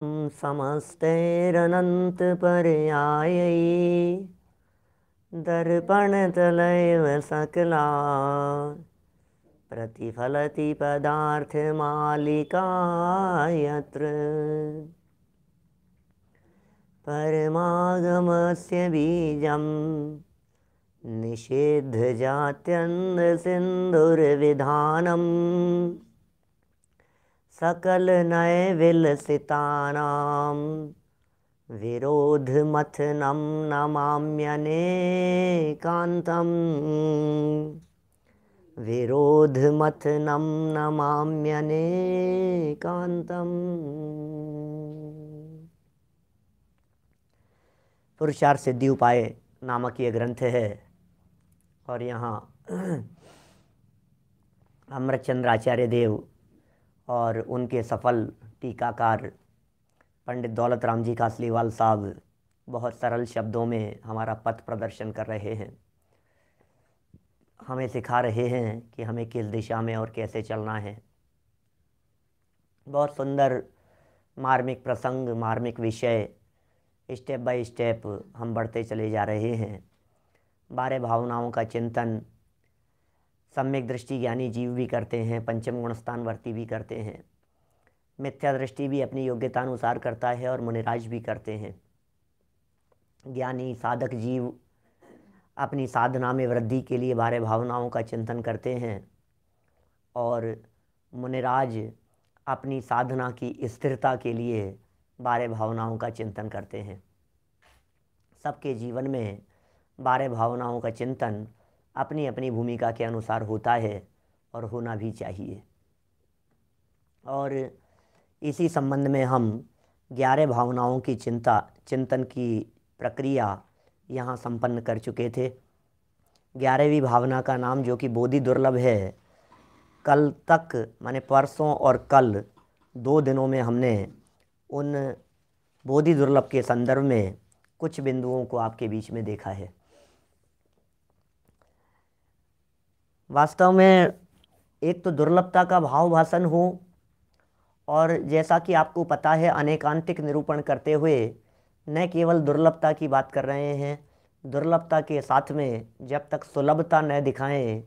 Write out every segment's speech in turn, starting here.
समस्तैरनन्तपर्यायै दर्पणतलैव सकला प्रतिफलति पदार्थमालिका यत्र परमागमस्य बीजं निषेद्धजात्यन्धसिन्धुर्विधानम् सकलनयविलसितानां विरोधमथनं नमाम्यनेकान्तम् विरोधमथनं नमाम्यनेकान्तम्। पुरुषार्थ सिद्धि उपाय नामक ये ग्रंथ है और यहाँ अमृतचंद्र आचार्य देव और उनके सफल टीकाकार पंडित दौलत राम जी कासलीवाल साहब बहुत सरल शब्दों में हमारा पथ प्रदर्शन कर रहे हैं, हमें सिखा रहे हैं कि हमें किस दिशा में और कैसे चलना है। बहुत सुंदर मार्मिक प्रसंग, मार्मिक विषय स्टेप बाय स्टेप हम बढ़ते चले जा रहे हैं। 12 भावनाओं का चिंतन सम्यक दृष्टि ज्ञानी जीव भी करते हैं, पंचम गुण स्थानवर्ती भी करते हैं, मिथ्या दृष्टि भी अपनी योग्यता अनुसार करता है और मुनिराज भी करते हैं। ज्ञानी साधक जीव अपनी साधना में वृद्धि के लिए 12 भावनाओं का चिंतन करते हैं और मुनिराज अपनी साधना की स्थिरता के लिए 12 भावनाओं का चिंतन करते हैं। सबके जीवन में 12 भावनाओं का चिंतन अपनी अपनी भूमिका के अनुसार होता है और होना भी चाहिए। और इसी संबंध में हम 11 भावनाओं की चिंतन की प्रक्रिया यहाँ संपन्न कर चुके थे। 11वीं भावना का नाम, जो कि बोधि दुर्लभ है, कल तक माने परसों और कल 2 दिनों में हमने उन बोधि दुर्लभ के संदर्भ में कुछ बिंदुओं को आपके बीच में देखा है। वास्तव में एक तो दुर्लभता का भाव भाषण हो, और जैसा कि आपको पता है अनेकांतिक निरूपण करते हुए न केवल दुर्लभता की बात कर रहे हैं, दुर्लभता के साथ में जब तक सुलभता न दिखाएं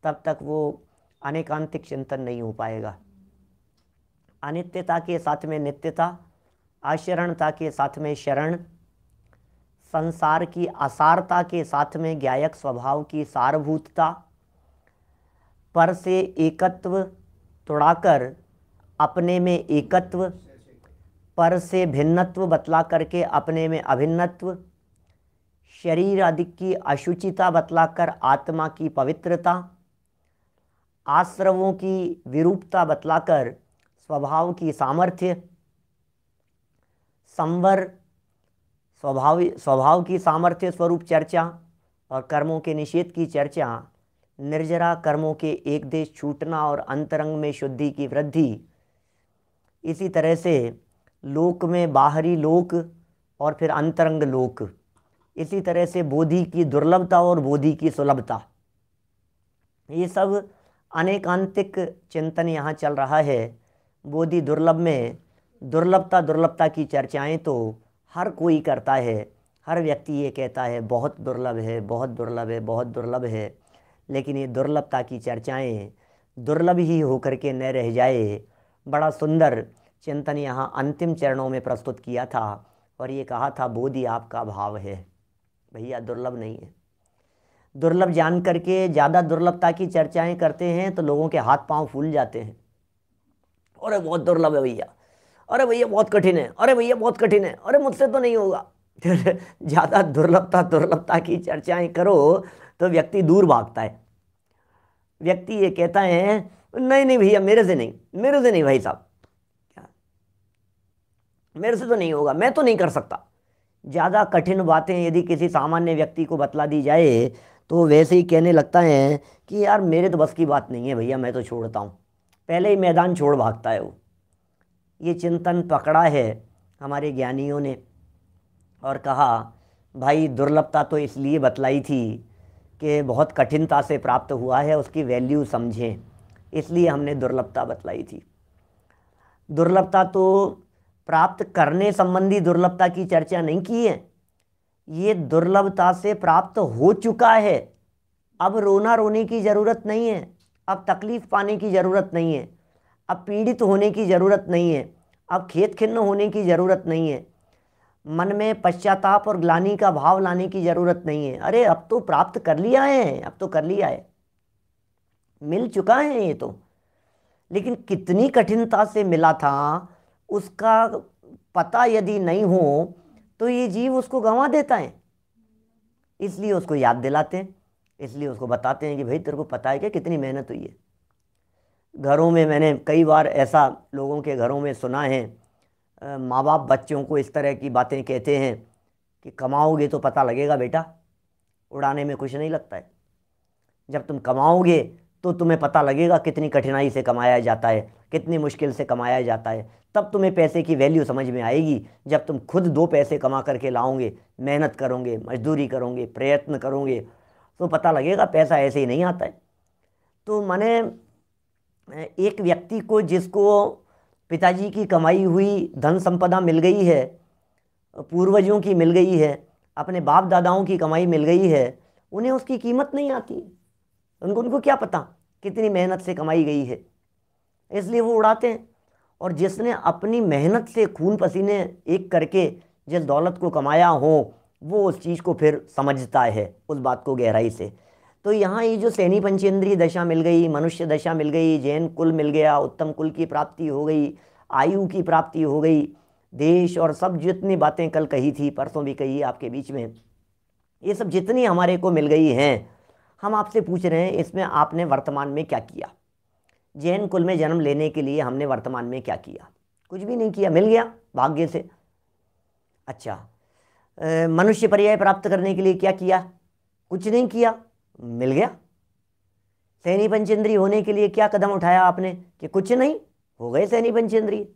तब तक वो अनेकांतिक चिंतन नहीं हो पाएगा। अनित्यता के साथ में नित्यता, अशरणता के साथ में शरण, संसार की असारता के साथ में ज्ञायक स्वभाव की सारभूतता, पर से एकत्व तोड़ाकर अपने में एकत्व, पर से भिन्नत्व बतला करके अपने में अभिन्नत्व, शरीर आदि की अशुचिता बतलाकर आत्मा की पवित्रता, आश्रवों की विरूपता बतलाकर स्वभाव की सामर्थ्य, संवर स्वभाव की सामर्थ्य स्वरूप चर्चा और कर्मों के निषेध की चर्चा, निर्जरा कर्मों के एक देश छूटना और अंतरंग में शुद्धि की वृद्धि, इसी तरह से लोक में बाहरी लोक और फिर अंतरंग लोक, इसी तरह से बोधि की दुर्लभता और बोधि की सुलभता, ये सब अनेकांतिक चिंतन यहाँ चल रहा है। बोधि दुर्लभ में दुर्लभता की चर्चाएं तो हर कोई करता है, हर व्यक्ति ये कहता है बहुत दुर्लभ है, बहुत दुर्लभ है, बहुत दुर्लभ है, लेकिन ये दुर्लभता की चर्चाएं दुर्लभ ही होकर के न रह जाए। बड़ा सुंदर चिंतन यहाँ अंतिम चरणों में प्रस्तुत किया था और ये कहा था बोधि आपका भाव है, भैया दुर्लभ नहीं है। दुर्लभ जान करके ज़्यादा दुर्लभता की चर्चाएं करते हैं तो लोगों के हाथ पांव फूल जाते हैं। अरे बहुत दुर्लभ है भैया, अरे भैया बहुत कठिन है, अरे भैया बहुत कठिन है, अरे मुझसे तो नहीं होगा। ज़्यादा दुर्लभता की चर्चाएं करो तो व्यक्ति दूर भागता है। व्यक्ति ये कहता है नहीं नहीं भैया मेरे से नहीं भाई साहब, मेरे से तो नहीं होगा, मैं तो नहीं कर सकता। ज़्यादा कठिन बातें यदि किसी सामान्य व्यक्ति को बतला दी जाए तो वैसे ही कहने लगता है कि यार मेरे तो बस की बात नहीं है भैया, मैं तो छोड़ता हूँ, पहले ही मैदान छोड़ भागता है वो। ये चिंतन पकड़ा है हमारे ज्ञानियों ने और कहा भाई दुर्लभता तो इसलिए बतलाई थी कि बहुत कठिनता से प्राप्त हुआ है, उसकी वैल्यू समझें, इसलिए हमने दुर्लभता बतलाई थी। दुर्लभता तो प्राप्त करने संबंधी दुर्लभता की चर्चा नहीं की है। ये दुर्लभता से प्राप्त हो चुका है। अब रोना रोने की ज़रूरत नहीं है, अब तकलीफ पाने की ज़रूरत नहीं है, अब पीड़ित होने की ज़रूरत नहीं है, अब खेद खिन्न होने की ज़रूरत नहीं है, मन में पश्चाताप और ग्लानि का भाव लाने की ज़रूरत नहीं है। अरे अब तो प्राप्त कर लिया है, अब तो कर लिया है, मिल चुका है ये तो। लेकिन कितनी कठिनता से मिला था उसका पता यदि नहीं हो तो ये जीव उसको गंवा देता है। इसलिए उसको याद दिलाते हैं, इसलिए उसको बताते हैं कि भाई तेरे को पता है क्या कितनी मेहनत हुई है। घरों में मैंने कई बार ऐसा लोगों के घरों में सुना है, माँ बाप बच्चों को इस तरह की बातें कहते हैं कि कमाओगे तो पता लगेगा बेटा, उड़ाने में कुछ नहीं लगता है। जब तुम कमाओगे तो तुम्हें पता लगेगा कितनी कठिनाई से कमाया जाता है, कितनी मुश्किल से कमाया जाता है। तब तुम्हें पैसे की वैल्यू समझ में आएगी। जब तुम खुद 2 पैसे कमा करके लाओगे, मेहनत करोगे, मजदूरी करोगे, प्रयत्न करोगे, तो पता लगेगा पैसा ऐसे ही नहीं आता है। तो मैंने एक व्यक्ति को जिसको पिताजी की कमाई हुई धन संपदा मिल गई है, पूर्वजों की मिल गई है, अपने बाप दादाओं की कमाई मिल गई है, उन्हें उसकी कीमत नहीं आती है। उनको क्या पता कितनी मेहनत से कमाई गई है, इसलिए वो उड़ाते हैं। और जिसने अपनी मेहनत से खून पसीने एक करके जिस दौलत को कमाया हो वो उस चीज़ को फिर समझता है, उस बात को गहराई से। तो यहाँ ये जो सैनी पंचेंद्रिय दशा मिल गई, मनुष्य दशा मिल गई, जैन कुल मिल गया, उत्तम कुल की प्राप्ति हो गई, आयु की प्राप्ति हो गई, देश और सब जितनी बातें कल कही थी, परसों भी कही आपके बीच में, ये सब जितनी हमारे को मिल गई हैं, हम आपसे पूछ रहे हैं इसमें आपने वर्तमान में क्या किया। जैन कुल में जन्म लेने के लिए हमने वर्तमान में क्या किया? कुछ भी नहीं किया, मिल गया भाग्य से। अच्छा, मनुष्य पर्याय प्राप्त करने के लिए क्या किया? कुछ नहीं किया, मिल गया। सैनी पंचेंद्रिय होने के लिए क्या कदम उठाया आपने? कि कुछ नहीं, हो गए सैनी पंचेंद्रिय।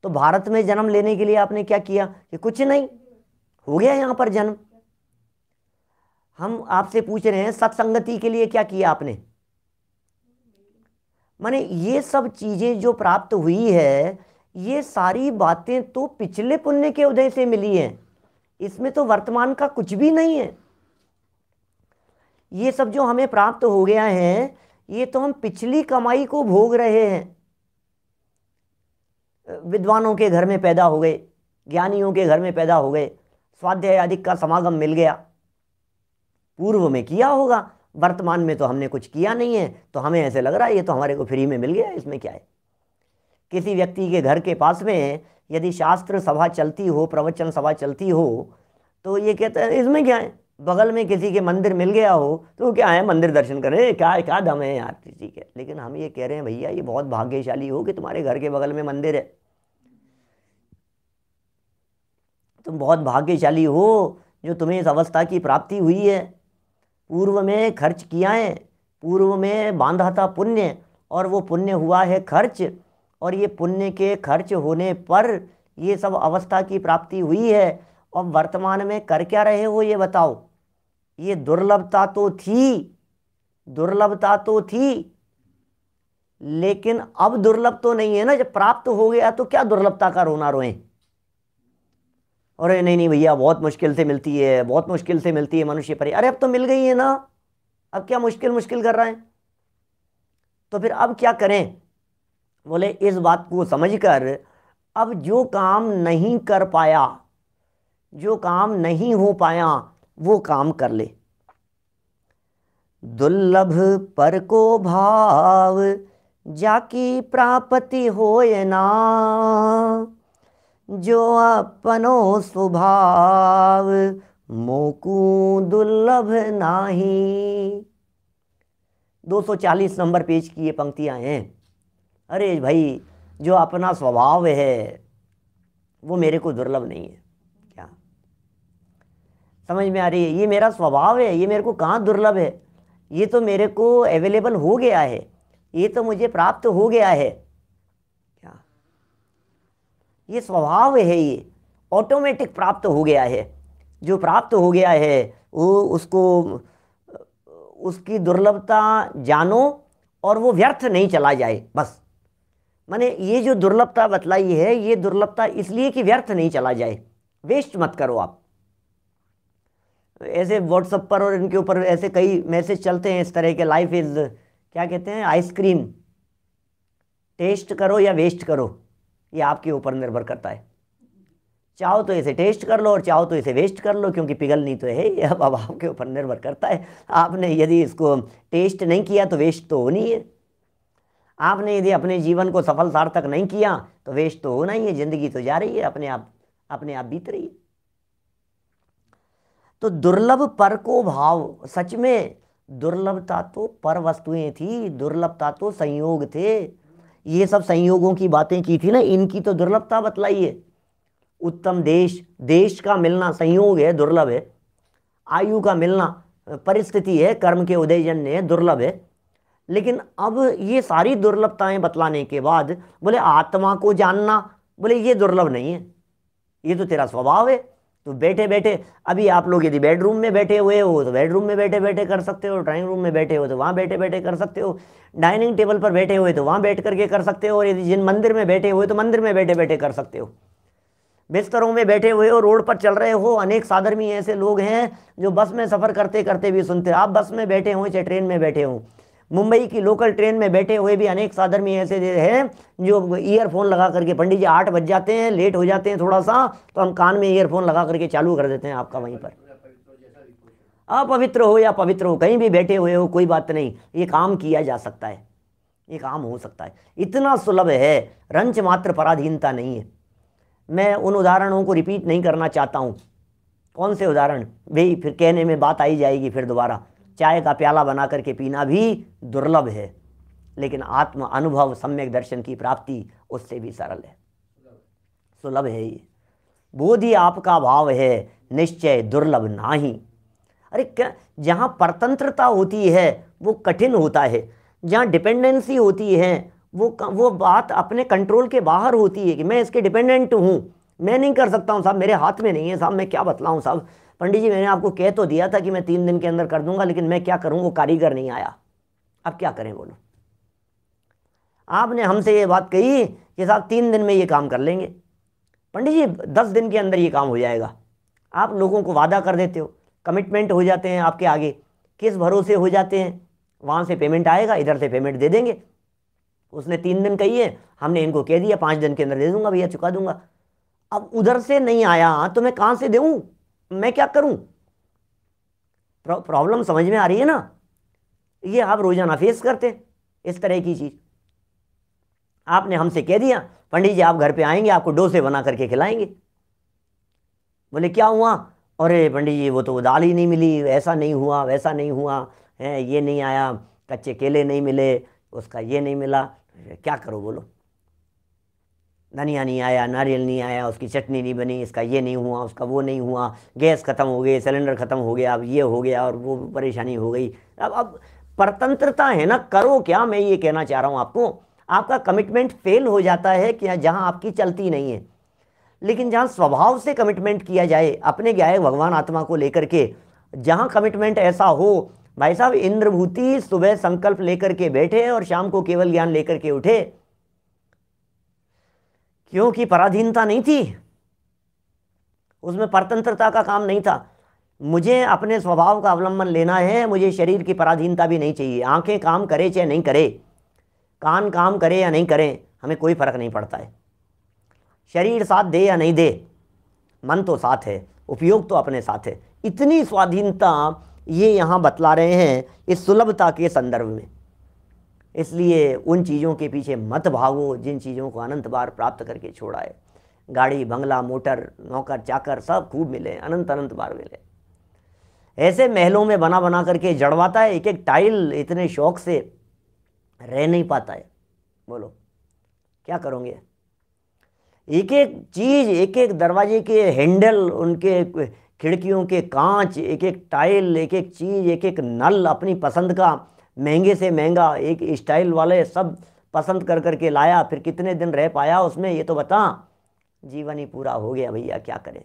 तो भारत में जन्म लेने के लिए आपने क्या किया? कि कुछ नहीं, हो गया यहाँ पर जन्म। हम आपसे पूछ रहे हैं सत्संगति के लिए क्या किया आपने? माने ये सब चीजें जो प्राप्त हुई है, ये सारी बातें तो पिछले पुण्य के उदय से मिली हैं, इसमें तो वर्तमान का कुछ भी नहीं है। ये सब जो हमें प्राप्त हो गया है, ये तो हम पिछली कमाई को भोग रहे हैं। विद्वानों के घर में पैदा हो गए, ज्ञानियों के घर में पैदा हो गए, स्वाध्याय आदि का समागम मिल गया, पूर्व में किया होगा, वर्तमान में तो हमने कुछ किया नहीं है, तो हमें ऐसे लग रहा है ये तो हमारे को फ्री में मिल गया, इसमें क्या है। किसी व्यक्ति के घर के पास में यदि शास्त्र सभा चलती हो, प्रवचन सभा चलती हो, तो ये कहते हैं इसमें क्या है। बगल में किसी के मंदिर मिल गया हो तो क्या है, मंदिर दर्शन करें, क्या क्या दम है यार, ठीक है। लेकिन हम ये कह रहे हैं भैया ये बहुत भाग्यशाली हो कि तुम्हारे घर के बगल में मंदिर है, तुम बहुत भाग्यशाली हो जो तुम्हें इस अवस्था की प्राप्ति हुई है। पूर्व में खर्च किया है, पूर्व में बांधा था पुण्य, और वो पुण्य हुआ है खर्च, और ये पुण्य के खर्च होने पर ये सब अवस्था की प्राप्ति हुई है। और वर्तमान में कर क्या रहे हो ये बताओ। ये दुर्लभता तो थी, दुर्लभता तो थी, लेकिन अब दुर्लभ तो नहीं है ना। जब प्राप्त हो गया तो क्या दुर्लभता का रोना रोएं। अरे नहीं नहीं भैया बहुत मुश्किल से मिलती है, बहुत मुश्किल से मिलती है मनुष्य पर। अरे अब तो मिल गई है ना, अब क्या मुश्किल मुश्किल कर रहे हैं। तो फिर अब क्या करें? बोले इस बात को समझकर अब जो काम नहीं कर पाया, जो काम नहीं हो पाया, वो काम कर ले। दुर्लभ पर को भाव जाकी प्राप्ति होए ना, जो अपनो स्वभाव मोकू दुर्लभ नाही। 240 नंबर पेज की ये पंक्तियां हैं। अरे भाई जो अपना स्वभाव है वो मेरे को दुर्लभ नहीं है। क्या समझ में आ रही है? ये मेरा स्वभाव है, ये मेरे को कहाँ दुर्लभ है, ये तो मेरे को अवेलेबल हो गया है, ये तो मुझे प्राप्त हो गया है। क्या ये स्वभाव है, ये ऑटोमेटिक प्राप्त हो गया है। जो प्राप्त हो गया है वो उसको उसकी दुर्लभता जानो और वो व्यर्थ नहीं चला जाए, बस माने ये जो दुर्लभता बतलाई है, ये दुर्लभता इसलिए कि व्यर्थ नहीं चला जाए, वेस्ट मत करो आप। ऐसे व्हाट्सएप पर और इनके ऊपर ऐसे कई मैसेज चलते हैं इस तरह के, लाइफ इज क्या कहते हैं, आइसक्रीम, टेस्ट करो या वेस्ट करो, ये आपके ऊपर निर्भर करता है। चाहो तो इसे टेस्ट कर लो और चाहो तो इसे वेस्ट कर लो, क्योंकि पिघलनी तो है, अब आपके ऊपर निर्भर करता है। आपने यदि इसको टेस्ट नहीं किया तो वेस्ट तो होनी है। आपने यदि अपने जीवन को सफल सार्थक नहीं किया तो वेस्ट तो होना ही है। जिंदगी तो जा रही है, अपने आप बीत रही है। तो दुर्लभ पर को भाव, सच में दुर्लभता तो पर वस्तुएं थी, दुर्लभता तो संयोग थे। ये सब संयोगों की बातें की थी ना, इनकी तो दुर्लभता बतलाई है। उत्तम देश, देश का मिलना संयोग है, दुर्लभ है। आयु का मिलना परिस्थिति है, कर्म के उदयजन्य है, दुर्लभ है। लेकिन अब ये सारी दुर्लभताएं बतलाने के बाद बोले आत्मा को जानना, बोले ये दुर्लभ नहीं है, ये तो तेरा स्वभाव है। तो बैठे बैठे, अभी आप लोग यदि बेडरूम में बैठे हुए हो तो बेडरूम में बैठे बैठे कर सकते हो, ड्राइंग रूम में बैठे हो तो वहाँ बैठे बैठे कर सकते हो, डाइनिंग टेबल पर बैठे हुए तो वहाँ बैठ करके कर सकते हो, और यदि जिन मंदिर में बैठे हुए तो मंदिर में बैठे बैठे कर सकते हो। बिस्तरों में बैठे हुए हो, रोड पर चल रहे हो, अनेक साधर्मी ऐसे लोग हैं जो बस में सफ़र करते करते भी सुनते। आप बस में बैठे हो चाहे ट्रेन में बैठे हो, मुंबई की लोकल ट्रेन में बैठे हुए भी अनेक साधर्मी ऐसे हैं जो ईयरफोन लगा करके, पंडित जी 8 बज जाते हैं, लेट हो जाते हैं थोड़ा सा, तो हम कान में ईयरफोन लगा करके चालू कर देते हैं आपका वहीं पर। अपवित्र हो या पवित्र हो, कहीं भी बैठे हुए हो, कोई बात नहीं, ये काम किया जा सकता है, ये काम हो सकता है। इतना सुलभ है, रंच मात्र पराधीनता नहीं है। मैं उन उदाहरणों को रिपीट नहीं करना चाहता हूँ। कौन से उदाहरण भाई, फिर कहने में बात आई जाएगी फिर दोबारा। चाय का प्याला बना करके पीना भी दुर्लभ है, लेकिन आत्म अनुभव सम्यक दर्शन की प्राप्ति उससे भी सरल है, सुलभ है। ये बोधि आपका भाव है, निश्चय दुर्लभ नाही। अरे क्या, जहाँ परतंत्रता होती है वो कठिन होता है, जहाँ डिपेंडेंसी होती है वो बात अपने कंट्रोल के बाहर होती है कि मैं इसके डिपेंडेंट हूँ, मैं नहीं कर सकता हूँ साहब, मेरे हाथ में नहीं है साहब, मैं क्या बतलाऊँ साहब। पंडित जी मैंने आपको कह तो दिया था कि मैं 3 दिन के अंदर कर दूंगा, लेकिन मैं क्या करूँ, वो कारीगर नहीं आया, अब क्या करें बोलो। आपने हमसे ये बात कही कि साहब 3 दिन में ये काम कर लेंगे, पंडित जी 10 दिन के अंदर ये काम हो जाएगा। आप लोगों को वादा कर देते हो, कमिटमेंट हो जाते हैं आपके आगे, किस भरोसे हो जाते हैं, वहाँ से पेमेंट आएगा, इधर से पेमेंट दे देंगे। उसने 3 दिन कही है, हमने इनको कह दिया 5 दिन के अंदर दे दूंगा भैया, चुका दूंगा। अब उधर से नहीं आया तो मैं कहाँ से दूँ, मैं क्या करूँ। प्रॉब्लम समझ में आ रही है ना। ये आप रोजाना फेस करते हैं इस तरह की चीज। आपने हमसे कह दिया पंडित जी आप घर पे आएंगे, आपको डोसे बना करके खिलाएंगे। बोले क्या हुआ, अरे पंडित जी वो तो दाल ही नहीं मिली, ऐसा नहीं हुआ, वैसा नहीं हुआ है, ये नहीं आया, कच्चे केले नहीं मिले, उसका ये नहीं मिला, क्या करो बोलो। धनिया नहीं आया, नारियल नहीं आया, उसकी चटनी नहीं बनी, इसका ये नहीं हुआ, उसका वो नहीं हुआ, गैस ख़त्म हो गई, सिलेंडर ख़त्म हो गया, अब ये हो गया और वो परेशानी हो गई। अब परतंत्रता है ना, करो क्या, मैं ये कहना चाह रहा हूँ आपको। आपका कमिटमेंट फेल हो जाता है कि जहाँ आपकी चलती नहीं है, लेकिन जहाँ स्वभाव से कमिटमेंट किया जाए अपने गायक भगवान आत्मा को लेकर के, जहाँ कमिटमेंट ऐसा हो, भाई साहब इंद्रभूति सुबह संकल्प लेकर के बैठे और शाम को केवल ज्ञान लेकर के उठे, क्योंकि पराधीनता नहीं थी उसमें, परतंत्रता का काम नहीं था। मुझे अपने स्वभाव का अवलंबन लेना है, मुझे शरीर की पराधीनता भी नहीं चाहिए। आंखें काम करे चाहे नहीं करे, कान काम करे या नहीं करें, हमें कोई फर्क नहीं पड़ता है। शरीर साथ दे या नहीं दे, मन तो साथ है, उपयोग तो अपने साथ है। इतनी स्वाधीनता ये यहाँ बतला रहे हैं इस सुलभता के संदर्भ में। इसलिए उन चीज़ों के पीछे मत भागो जिन चीज़ों को अनंत बार प्राप्त करके छोड़ा है। गाड़ी बंगला मोटर नौकर चाकर सब खूब मिले, अनंत अनंत बार मिले। ऐसे महलों में बना बना करके जड़वाता है, एक एक टाइल इतने शौक से रह नहीं पाता है। बोलो क्या करोगे। एक एक चीज़, एक एक दरवाजे के हैंडल, उनके खिड़कियों के कांच, एक एक टाइल, एक एक चीज़, एक एक नल अपनी पसंद का, महंगे से महंगा, एक स्टाइल वाले सब पसंद कर करके लाया। फिर कितने दिन रह पाया उसमें ये तो बता। जीवन ही पूरा हो गया भैया, क्या करें।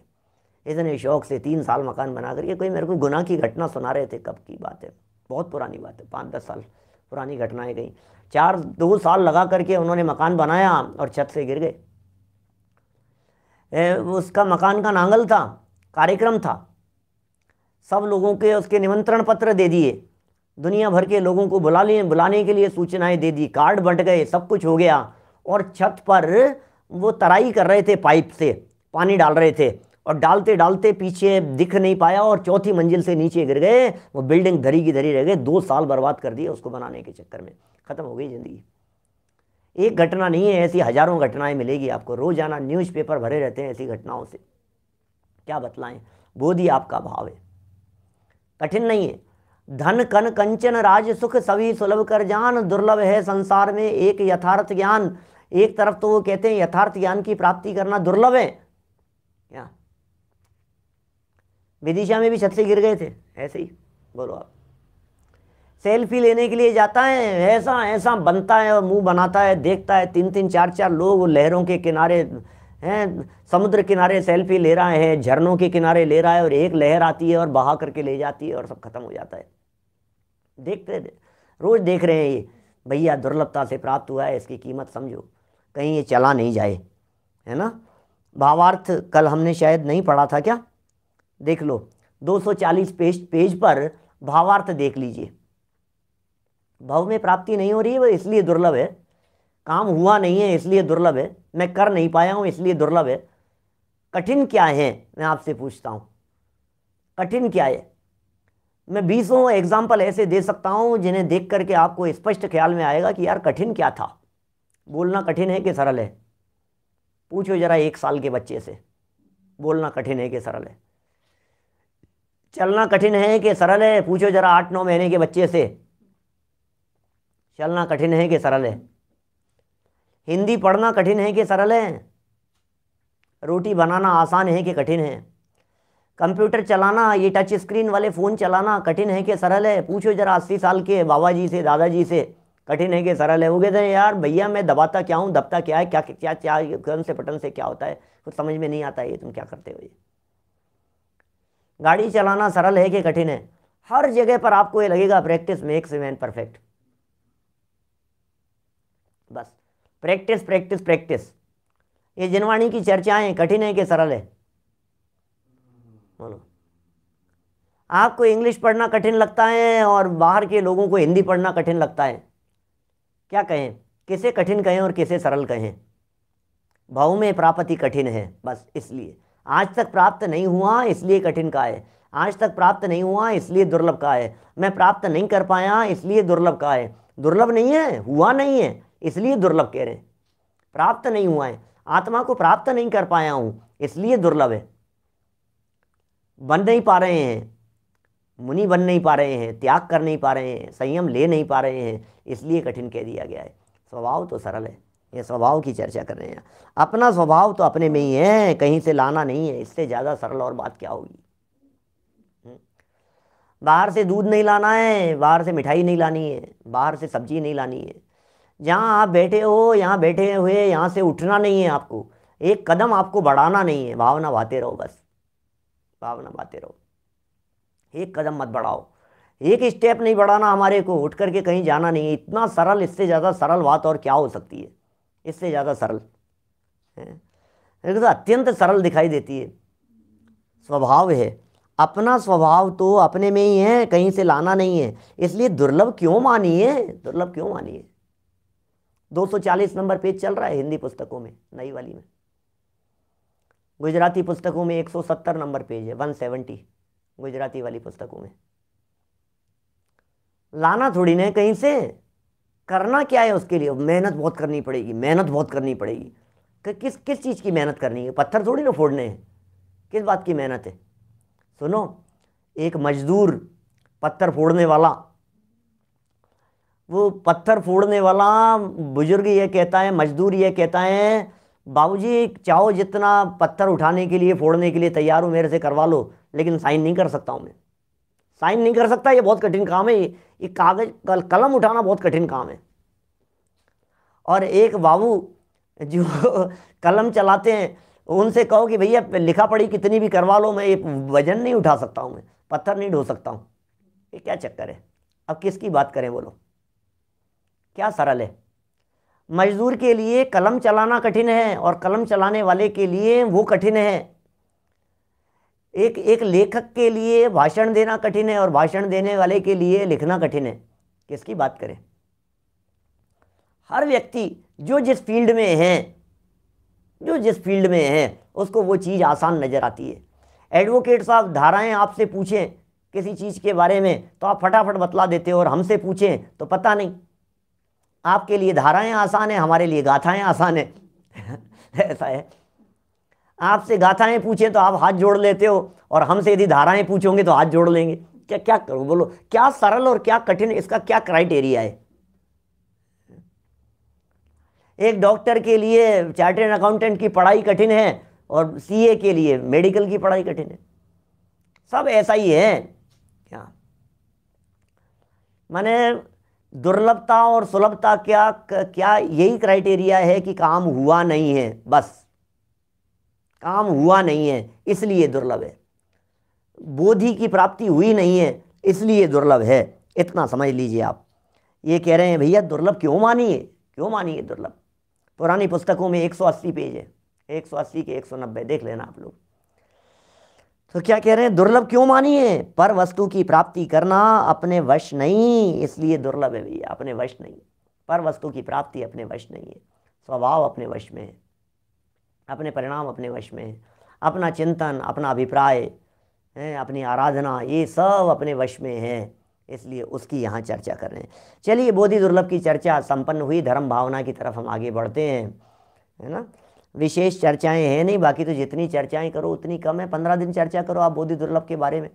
इतने शौक से 3 साल मकान बना करके, कोई मेरे को गुनाह की घटना सुना रहे थे, कब की बात है, बहुत पुरानी बात है, 5-10 साल पुरानी घटनाएं गई। 2 साल लगा करके उन्होंने मकान बनाया और छत से गिर गए। उसका मकान का नांगल था, कार्यक्रम था, सब लोगों के उसके निमंत्रण पत्र दे दिए, दुनिया भर के लोगों को बुलाने के लिए सूचनाएं दे दी, कार्ड बंट गए, सब कुछ हो गया। और छत पर वो तराई कर रहे थे, पाइप से पानी डाल रहे थे, और डालते डालते पीछे दिख नहीं पाया और 4थी मंजिल से नीचे गिर गए। वो बिल्डिंग धरी की धरी रह गई। 2 साल बर्बाद कर दिए उसको बनाने के चक्कर में, ख़त्म हो गई ज़िंदगी। एक घटना नहीं है, ऐसी हजारों घटनाएं मिलेगी आपको, रोजाना न्यूज़पेपर भरे रहते हैं ऐसी घटनाओं से। क्या बतलाएं, बोध ही आपका भाव है, कठिन नहीं है। धन कन कंचन राज सुख सभी सुलभ कर जान, दुर्लभ है संसार में एक यथार्थ ज्ञान। एक तरफ तो वो कहते हैं यथार्थ ज्ञान की प्राप्ति करना दुर्लभ है। क्या विदिशा में भी छत से गिर गए थे ऐसे ही, बोलो आप। सेल्फी लेने के लिए जाता है, ऐसा ऐसा बनता है और मुंह बनाता है, देखता है 3-3 4-4 लोग लहरों के किनारे हैं, समुद्र किनारे सेल्फी ले रहा है, झरनों के किनारे ले रहा है, और एक लहर आती है और बहा करके ले जाती है और सब खत्म हो जाता है। देखते रोज देख रहे हैं ये, भैया दुर्लभता से प्राप्त हुआ है, इसकी कीमत समझो, कहीं ये चला नहीं जाए, है ना। भावार्थ कल हमने शायद नहीं पढ़ा था क्या, देख लो 240 पेज पर भावार्थ देख लीजिए। भाव में प्राप्ति नहीं हो रही है वो इसलिए दुर्लभ है, काम हुआ नहीं है इसलिए दुर्लभ है, मैं कर नहीं पाया हूं इसलिए दुर्लभ है। कठिन क्या है, मैं आपसे पूछता हूं, कठिन क्या है। मैं 20 एग्जाम्पल ऐसे दे सकता हूं जिन्हें देख करके आपको स्पष्ट ख्याल में आएगा कि यार कठिन क्या था। बोलना कठिन है कि सरल है, पूछो जरा 1 साल के बच्चे से, बोलना कठिन है कि सरल है। चलना कठिन है कि सरल है, पूछो जरा 8-9 महीने के बच्चे से, चलना कठिन है कि सरल है। हिंदी पढ़ना कठिन है कि सरल है, रोटी बनाना आसान है कि कठिन है। कंप्यूटर चलाना, ये टच स्क्रीन वाले फ़ोन चलाना कठिन है कि सरल है, पूछो जरा 80 साल के बाबा जी से, दादाजी से, कठिन है कि सरल है। वो कहते हैं यार भैया मैं दबाता क्या हूँ, दबता क्या है, क्या क्या क्या कौन से बटन से क्या होता है, कुछ समझ में नहीं आता है, ये तुम क्या करते हो। ये गाड़ी चलाना सरल है कि कठिन है। हर जगह पर आपको ये लगेगा practice makes a man perfect, बस प्रैक्टिस प्रैक्टिस प्रैक्टिस। ये जिनवाणी की चर्चाएं कठिन है कि सरल है, बोलो। आपको इंग्लिश पढ़ना कठिन लगता है और बाहर के लोगों को हिंदी पढ़ना कठिन लगता है, क्या कहें, किसे कठिन कहें और किसे सरल कहें। भाव में प्राप्ति कठिन है, बस इसलिए आज तक प्राप्त नहीं हुआ इसलिए कठिन का है, आज तक प्राप्त नहीं हुआ इसलिए दुर्लभ का है, मैं प्राप्त नहीं कर पाया इसलिए दुर्लभ का है। दुर्लभ नहीं है, हुआ नहीं है इसलिए दुर्लभ कह रहे हैं। प्राप्त नहीं हुआ है, आत्मा को प्राप्त नहीं कर पाया हूं इसलिए दुर्लभ है। बन नहीं पा रहे हैं, मुनि बन नहीं पा रहे हैं, त्याग कर नहीं पा रहे हैं, संयम ले नहीं पा रहे हैं, इसलिए कठिन कह दिया गया है। स्वभाव तो सरल है, ये स्वभाव की चर्चा कर रहे हैं। अपना स्वभाव तो अपने में ही है, कहीं से लाना नहीं है, इससे ज़्यादा सरल और बात क्या होगी। बाहर से दूध नहीं लाना है, बाहर से मिठाई नहीं लानी है, बाहर से सब्जी नहीं लानी है। जहाँ आप बैठे हो, यहाँ बैठे हुए यहाँ से उठना नहीं है, आपको एक कदम आपको बढ़ाना नहीं है, भावना बाते रहो, बस भावना बाते रहो, एक कदम मत बढ़ाओ, एक स्टेप नहीं बढ़ाना हमारे को, उठ करके कहीं जाना नहीं है। इतना सरल, इससे ज़्यादा सरल बात और क्या हो सकती है, इससे ज़्यादा सरल है तो अत्यंत सरल दिखाई देती है। स्वभाव है, अपना स्वभाव तो अपने में ही है, कहीं से लाना नहीं है, इसलिए दुर्लभ क्यों मानिए, दुर्लभ क्यों मानिए। 240 नंबर पेज चल रहा है हिंदी पुस्तकों में, नई वाली में। गुजराती पुस्तकों में 170 नंबर पेज है, 170 गुजराती वाली पुस्तकों में। लाना थोड़ी ना कहीं से, करना क्या है उसके लिए, मेहनत बहुत करनी पड़ेगी, मेहनत बहुत करनी पड़ेगी। किस किस चीज़ की मेहनत करनी है, पत्थर थोड़ी ना फोड़ने हैं, किस बात की मेहनत है। सुनो, एक मजदूर पत्थर फोड़ने वाला, वो पत्थर फोड़ने वाला बुजुर्ग ये कहता है, मजदूर ये कहता है, बाबूजी चाहो जितना पत्थर उठाने के लिए, फोड़ने के लिए तैयार हो, मेरे से करवा लो, लेकिन साइन नहीं कर सकता हूँ मैं, साइन नहीं कर सकता, ये बहुत कठिन काम है, ये कागज कलम उठाना बहुत कठिन काम है। और एक बाबू जो कलम चलाते हैं, उनसे कहो कि भैया लिखा पढ़ी कितनी भी करवा लो, मैं ये वजन नहीं उठा सकता हूँ, मैं पत्थर नहीं ढो सकता हूँ। ये क्या चक्कर है, अब किसकी बात करें बोलो। क्या सरल है। मजदूर के लिए कलम चलाना कठिन है और कलम चलाने वाले के लिए वो कठिन है। एक लेखक के लिए भाषण देना कठिन है और भाषण देने वाले के लिए लिखना कठिन है। किसकी बात करें। हर व्यक्ति जो जिस फील्ड में है उसको वो चीज़ आसान नज़र आती है। एडवोकेट साहब धाराएं आपसे पूछें किसी चीज़ के बारे में तो आप फटाफट बतला देते हो और हमसे पूछें तो पता नहीं। आपके लिए धाराएं आसान है, हमारे लिए गाथाएं आसान है। ऐसा है। आपसे गाथाएं पूछें तो आप हाथ जोड़ लेते हो और हमसे यदि धाराएं पूछोगे तो हाथ जोड़ लेंगे। क्या क्या करूं, बोलो क्या सरल और क्या कठिन, इसका क्या क्राइटेरिया है। एक डॉक्टर के लिए चार्टर्ड अकाउंटेंट की पढ़ाई कठिन है और सीए के लिए मेडिकल की पढ़ाई कठिन है। सब ऐसा ही है। क्या माने दुर्लभता और सुलभता क्या क्या यही क्राइटेरिया है कि काम हुआ नहीं है, बस काम हुआ नहीं है इसलिए दुर्लभ है। बोधि की प्राप्ति हुई नहीं है इसलिए दुर्लभ है। इतना समझ लीजिए आप। ये कह रहे हैं भैया दुर्लभ क्यों मानिए दुर्लभ। पुरानी पुस्तकों में 180 पेज है, 180 के 190 देख लेना आप लोग। तो क्या कह रहे हैं, दुर्लभ क्यों मानिए, पर वस्तु की प्राप्ति करना अपने वश नहीं इसलिए दुर्लभ है भैया। अपने वश नहीं, पर वस्तु की प्राप्ति अपने वश नहीं है। स्वभाव अपने वश में है, अपने परिणाम अपने वश में है, अपना चिंतन, अपना अभिप्राय, अपनी आराधना, ये सब अपने वश में है, इसलिए उसकी यहाँ चर्चा कर रहे हैं। चलिए बोधि दुर्लभ की चर्चा संपन्न हुई, धर्म भावना की तरफ हम आगे बढ़ते हैं, है ना। विशेष चर्चाएं हैं नहीं, बाकी तो जितनी चर्चाएं करो उतनी कम है। 15 दिन चर्चा करो आप बोधि दुर्लभ के बारे में,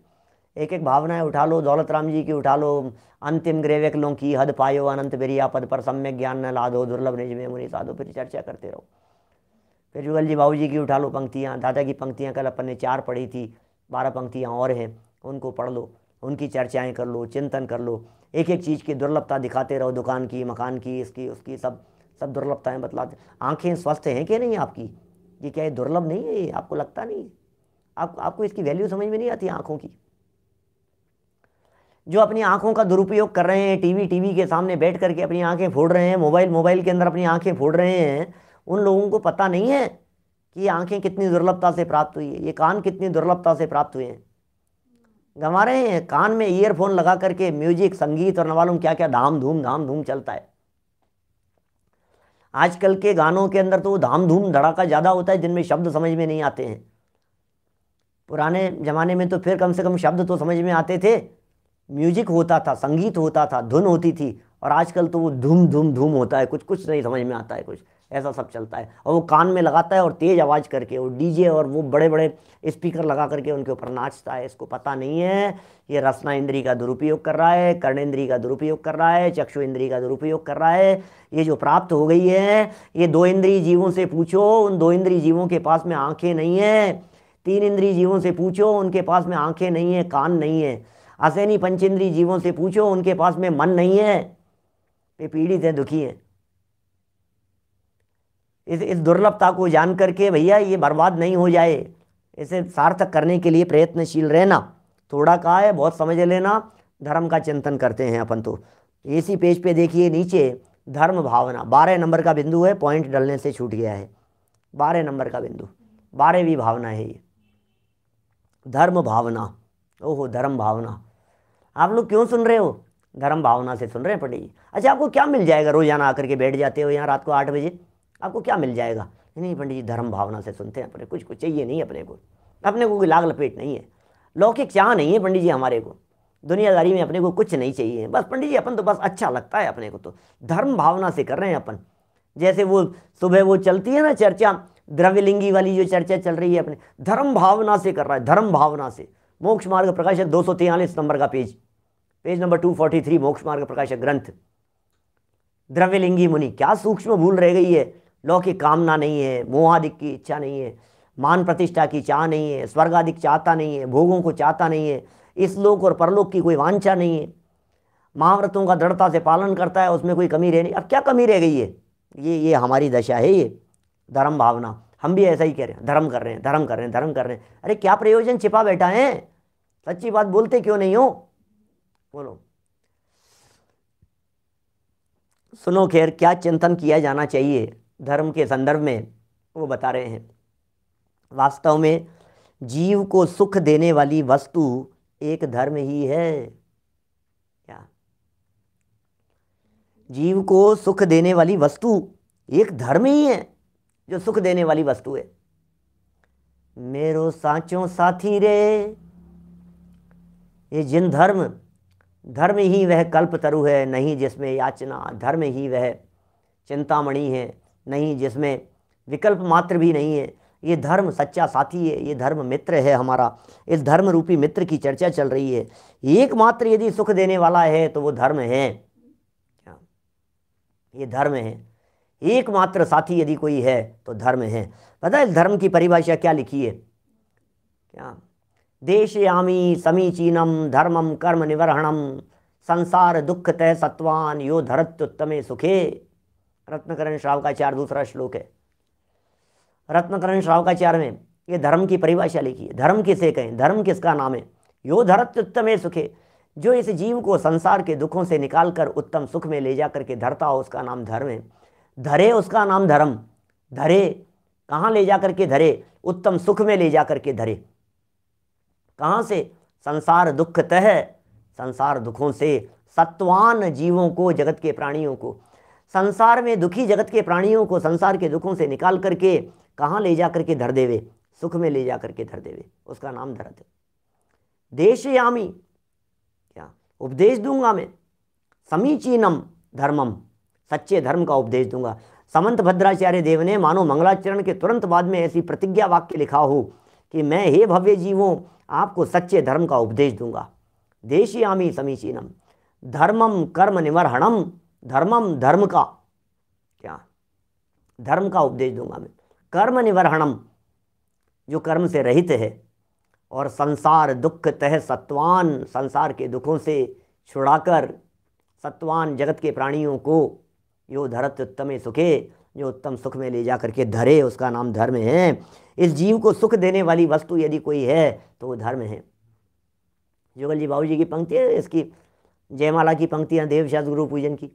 एक एक भावनाएं उठा लो, दौलत राम जी की उठा लो, अंतिम ग्रेवेकलों की हद पायो अनंत बिरिया पद पर सम्यक ज्ञान न लादो दुर्लभ निज में मुनि साधो, फिर चर्चा करते रहो। फिर जुगल जी बाबू जी की उठा लो पंक्तियाँ, दादा की पंक्तियाँ कल अपन ने 4 पढ़ी थी, 12 पंक्तियाँ और हैं, उनको पढ़ लो, उनकी चर्चाएँ कर लो, चिंतन कर लो, एक एक चीज़ की दुर्लभता दिखाते रहो, दुकान की, मकान की, इसकी उसकी, सब दुर्लभताएं बतलाते। आंखें स्वस्थ हैं कि नहीं आपकी, ये क्या ये दुर्लभ नहीं है, ये आपको लगता नहीं, आपको इसकी वैल्यू समझ में नहीं आती आंखों की। जो अपनी आंखों का दुरुपयोग कर रहे हैं, टीवी के सामने बैठ करके अपनी आंखें फोड़ रहे हैं, मोबाइल के अंदर अपनी आंखें फोड़ रहे हैं, उन लोगों को पता नहीं है कि ये आंखें कितनी दुर्लभता से प्राप्त हुई है, ये कान कितनी दुर्लभता से प्राप्त हुए हैं। गंवा रहे हैं, कान में ईयरफोन लगा करके म्यूजिक, संगीत और न मालूम क्या क्या धाम धूम चलता है। आजकल के गानों के अंदर तो धाम धूम धड़ाका ज़्यादा होता है, जिनमें शब्द समझ में नहीं आते हैं। पुराने ज़माने में तो फिर कम से कम शब्द तो समझ में आते थे, म्यूजिक होता था, संगीत होता था, धुन होती थी। और आजकल तो वो धूम होता है, कुछ नहीं समझ में आता है, कुछ ऐसा सब चलता है। और वो कान में लगाता है और तेज़ आवाज़ करके वो डीजे और वो बड़े बड़े स्पीकर लगा करके उनके ऊपर नाचता है। इसको पता नहीं है ये रसना इंद्री का दुरुपयोग कर रहा है, कर्णेंद्री का दुरुपयोग कर रहा है, चक्षु इंद्री का दुरुपयोग कर रहा है। ये जो प्राप्त हो गई है, ये 2 इंद्रिय जीवों से पूछो, उन 2 इंद्रिय जीवों के पास में आंखें नहीं है। 3 इंद्रिय जीवों से पूछो, उनके पास में आंखें नहीं है, कान नहीं है। असैनी पंचेंद्रिय जीवों से पूछो, उनके पास में मन नहीं है, ये पीड़ित है, दुखी है। इस दुर्लभता को जान करके भैया ये बर्बाद नहीं हो जाए, इसे सार्थक करने के लिए प्रयत्नशील रहना। थोड़ा कहा है, बहुत समझ लेना। धर्म का चिंतन करते हैं अपन तो। इसी पेज पे देखिए नीचे, धर्म भावना 12 नंबर का बिंदु है, पॉइंट डलने से छूट गया है। 12 नंबर का बिंदु, 12वीं भावना है ये, धर्म भावना। ओहो, धर्म भावना। आप लोग क्यों सुन रहे हो, धर्म भावना से सुन रहे हैं पंडित जी। अच्छा, आपको क्या मिल जाएगा, रोजाना आकर के बैठ जाते हो यहाँ रात को 8 बजे, आपको क्या मिल जाएगा। नहीं पंडित जी, धर्म भावना से सुनते हैं, अपने कुछ चाहिए नहीं, अपने को कोई लाग लपेट नहीं है, लौकिक चाह नहीं है पंडित जी हमारे को, दुनियादारी में अपने को कुछ नहीं चाहिए। बस पंडित जी अपन तो बस अच्छा लगता है अपने को, तो धर्म भावना से कर रहे हैं अपन। जैसे वो सुबह वो चलती है ना चर्चा, द्रव्यलिंगी वाली जो चर्चा चल रही है, अपने धर्म भावना से कर रहा है, धर्म भावना से। मोक्ष मार्ग प्रकाशक 243 नंबर का पेज नंबर 243, मोक्ष मार्ग प्रकाशक ग्रंथ। द्रव्यलिंगी मुनि क्या सूक्ष्म भूल रह गई है। लौकिक कामना नहीं है, मोहादिक की इच्छा नहीं है, मान प्रतिष्ठा की चाह नहीं है, स्वर्गादिक चाहता नहीं है, भोगों को चाहता नहीं है, इस लोक और परलोक की कोई वांछा नहीं है, महाव्रतों का दृढ़ता से पालन करता है, उसमें कोई कमी रह नहीं। अब क्या कमी रह गई है, ये हमारी दशा है, ये धर्म भावना। हम भी ऐसा ही कह रहे हैं, धर्म कर रहे हैं। अरे क्या प्रयोजन छिपा बैठा है, सच्ची बात बोलते क्यों नहीं हो, बोलो। सुनो खैर क्या चिंतन किया जाना चाहिए धर्म के संदर्भ में, वो बता रहे हैं। वास्तव में जीव को सुख देने वाली वस्तु एक धर्म ही है। क्या? जीव को सुख देने वाली वस्तु एक धर्म ही है जो सुख देने वाली वस्तु है। मेरो साचो साथी रे, ये जिन धर्म, धर्म ही वह कल्पतरु है, नहीं जिसमें याचना। धर्म ही वह चिंतामणि है, नहीं जिसमें विकल्प मात्र भी नहीं है। ये धर्म सच्चा साथी है, ये धर्म मित्र है हमारा। इस धर्म रूपी मित्र की चर्चा चल रही है। एकमात्र यदि सुख देने वाला है तो वो धर्म है। क्या? ये धर्म है। एकमात्र साथी यदि कोई है तो धर्म है। पता है इस धर्म की परिभाषा क्या लिखी है? क्या? देशयामी समीचीनम धर्मम कर्म निवर्हणम संसार दुख तय सत्वान यो धरत्युत्तमे सुखे। रत्नकरण श्रावकाचार्य दूसरा श्लोक है। रत्नकरण श्रावकाचार्य में ये धर्म की परिभाषा लिखी है। धर्म किसे कहें? धर्म किसका नाम है? यो धरत्युत्तमे सुखे, जो इस जीव को संसार के दुखों से निकालकर उत्तम सुख में ले जा करके धरता हो, उसका नाम धर्म है। धरे, उसका नाम धर्म। धरे कहाँ ले जा करके धरे? उत्तम सुख में ले जा करके धरे। कहाँ से? संसार दुख तह, संसार दुखों से, सत्वान जीवों को, जगत के प्राणियों को, संसार में दुखी जगत के प्राणियों को संसार के दुखों से निकाल करके कहाँ ले जा करके धर देवे? सुख में ले जा करके धर देवे, उसका नाम धरत है। देशयामी, क्या? उपदेश दूंगा मैं। समीचीनम धर्मम, सच्चे धर्म का उपदेश दूंगा। समंत भद्राचार्य देव ने मानो मंगलाचरण के तुरंत बाद में ऐसी प्रतिज्ञा वाक्य लिखा हो कि मैं हे भव्य जीवों आपको सच्चे धर्म का उपदेश दूंगा। देशयामी समीचीनम धर्मम कर्म निवर्हणम, धर्मम धर्म का, क्या? धर्म का उपदेश दूंगा मैं। कर्म निवर्हणम, जो कर्म से रहित है, और संसार दुख तह सत्वान, संसार के दुखों से छुड़ाकर सत्वान जगत के प्राणियों को यो धरत उत्तमे सुखे, जो उत्तम सुख में ले जा करके धरे, उसका नाम धर्म है। इस जीव को सुख देने वाली वस्तु यदि कोई है तो वो धर्म है। जुगल जी बाबू जी की पंक्ति है, इसकी जयमाला की पंक्तियां देवशास्त्र गुरु पूजन की।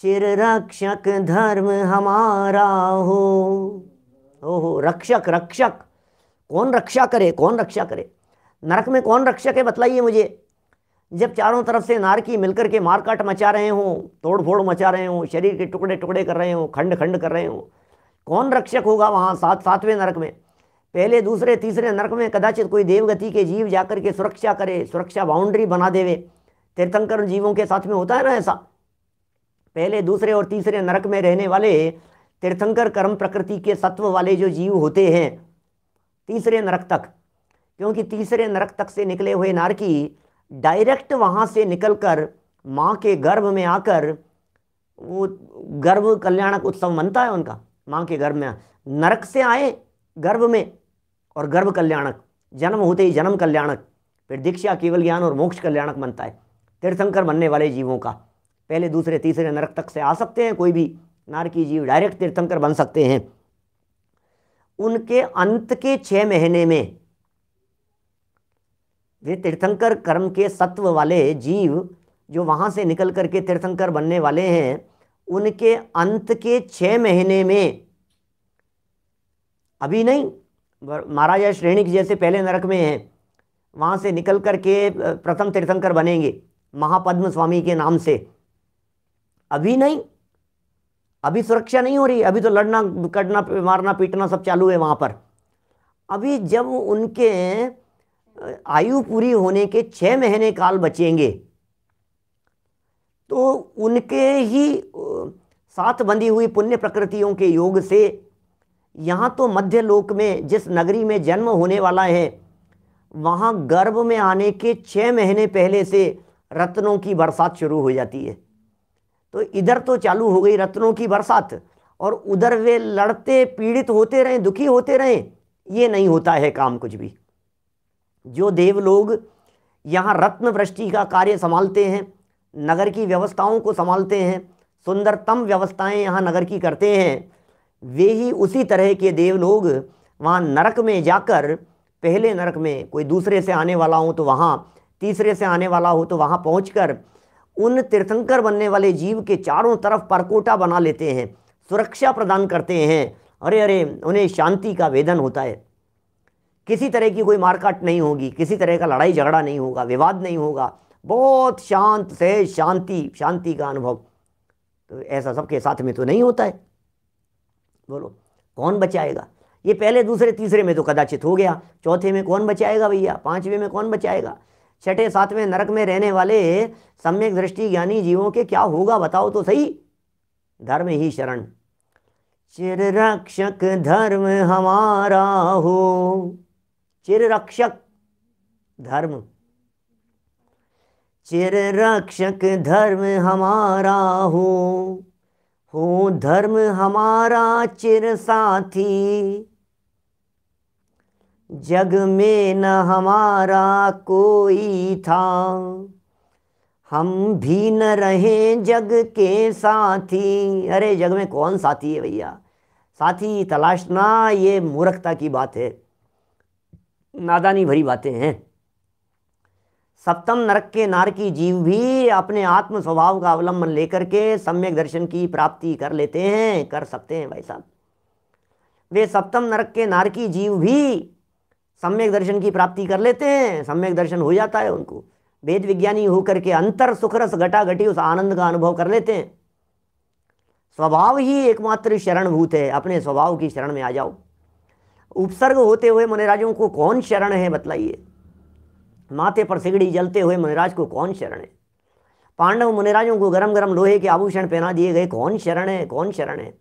चिर रक्षक धर्म हमारा हो रक्षक, रक्षक कौन रक्षा करे? कौन रक्षा करे? नरक में कौन रक्षक है बतलाइए मुझे। जब चारों तरफ से नारकी मिलकर के मारकाट मचा रहे हों, तोड़ फोड़ मचा रहे हों, शरीर के टुकड़े टुकड़े कर रहे हों, खंड खंड कर रहे हों, कौन रक्षक होगा वहाँ? सातवें नरक में, पहले दूसरे तीसरे नरक में कदाचित कोई देवगति के जीव जाकर के सुरक्षा करे, सुरक्षा बाउंड्री बना देवे। तीर्थंकर जीवों के साथ में होता है ना ऐसा। पहले दूसरे और तीसरे नरक में रहने वाले तीर्थंकर कर्म प्रकृति के सत्व वाले जो जीव होते हैं तीसरे नरक तक, क्योंकि तीसरे नरक तक से निकले हुए नारकी डायरेक्ट वहाँ से निकलकर माँ के गर्भ में आकर, वो गर्भ कल्याणक उत्सव मनता है उनका। माँ के गर्भ में नरक से आए गर्भ में, और गर्भ कल्याणक, जन्म होते ही जन्म कल्याणक, फिर दीक्षा केवल ज्ञान और मोक्ष कल्याणक बनता है तीर्थंकर बनने वाले जीवों का। पहले दूसरे तीसरे नरक तक से आ सकते हैं, कोई भी नारकी जीव डायरेक्ट तीर्थंकर बन सकते हैं। उनके अंत के 6 महीने में वे तीर्थंकर कर्म के सत्व वाले जीव जो वहाँ से निकल करके तीर्थंकर बनने वाले हैं, उनके अंत के 6 महीने में, अभी नहीं, महाराजा श्रेणिक जैसे पहले नरक में हैं, वहाँ से निकल करके प्रथम तीर्थंकर बनेंगे महापद्म स्वामी के नाम से। अभी नहीं, अभी सुरक्षा नहीं हो रही, अभी तो लड़ना कटना मारना पीटना सब चालू है वहाँ पर। अभी जब उनके आयु पूरी होने के 6 महीने काल बचेंगे तो उनके ही साथ बंधी हुई पुण्य प्रकृतियों के योग से यहाँ तो मध्य लोक में जिस नगरी में जन्म होने वाला है, वहाँ गर्भ में आने के 6 महीने पहले से रत्नों की बरसात शुरू हो जाती है। तो इधर तो चालू हो गई रत्नों की बरसात, और उधर वे लड़ते पीड़ित होते रहें, दुखी होते रहें, ये नहीं होता है काम कुछ भी। जो देव लोग यहाँ रत्न वृष्टि का कार्य संभालते हैं, नगर की व्यवस्थाओं को संभालते हैं, सुंदरतम व्यवस्थाएं यहाँ नगर की करते हैं, वे ही उसी तरह के देव लोग वहाँ नरक में जाकर, पहले नरक में कोई दूसरे से आने वाला हो तो वहाँ, तीसरे से आने वाला हो तो वहाँ पहुँचकर उन तीर्थंकर बनने वाले जीव के चारों तरफ परकोटा बना लेते हैं, सुरक्षा प्रदान करते हैं। अरे अरे, उन्हें शांति का वेदन होता है, किसी तरह की कोई मारकाट नहीं होगी, किसी तरह का लड़ाई झगड़ा नहीं होगा, विवाद नहीं होगा, बहुत शांत से शांति, शांति का अनुभव। तो ऐसा सबके साथ में तो नहीं होता है। बोलो कौन बचाएगा? ये पहले दूसरे तीसरे में तो कदाचित हो गया, चौथे में कौन बचाएगा भैया? पांचवें में कौन बचाएगा? छठे सातवें नरक में रहने वाले सम्यक दृष्टि ज्ञानी जीवों के क्या होगा बताओ तो सही। धर्म ही शरण, चिर रक्षक धर्म हमारा हो, चिर रक्षक धर्म, चिर रक्षक धर्म हमारा हो धर्म हमारा चिर साथी, जग में न हमारा कोई था, हम भी न रहे जग के साथी। अरे जग में कौन साथी है भैया? साथी तलाशना ये मूर्खता की बात है, नादानी भरी बातें हैं। सप्तम नरक के नारकी जीव भी अपने आत्म स्वभाव का अवलंबन लेकर के सम्यक दर्शन की प्राप्ति कर लेते हैं, कर सकते हैं भाई साहब। वे सप्तम नरक के नारकी जीव भी सम्यक दर्शन की प्राप्ति कर लेते हैं, सम्यक दर्शन हो जाता है उनको, वेद विज्ञानी होकर के अंतर सुखरस घटा घटी उस आनंद का अनुभव कर लेते हैं। स्वभाव ही एकमात्र शरणभूत है, अपने स्वभाव की शरण में आ जाओ। उपसर्ग होते हुए मुनिराजों को कौन शरण है बताइए? माथे पर सिगड़ी जलते हुए मुनिराज को कौन शरण है? पांडव मुनिराजों को गरम गरम लोहे के आभूषण पहना दिए गए, कौन शरण है? कौन शरण है?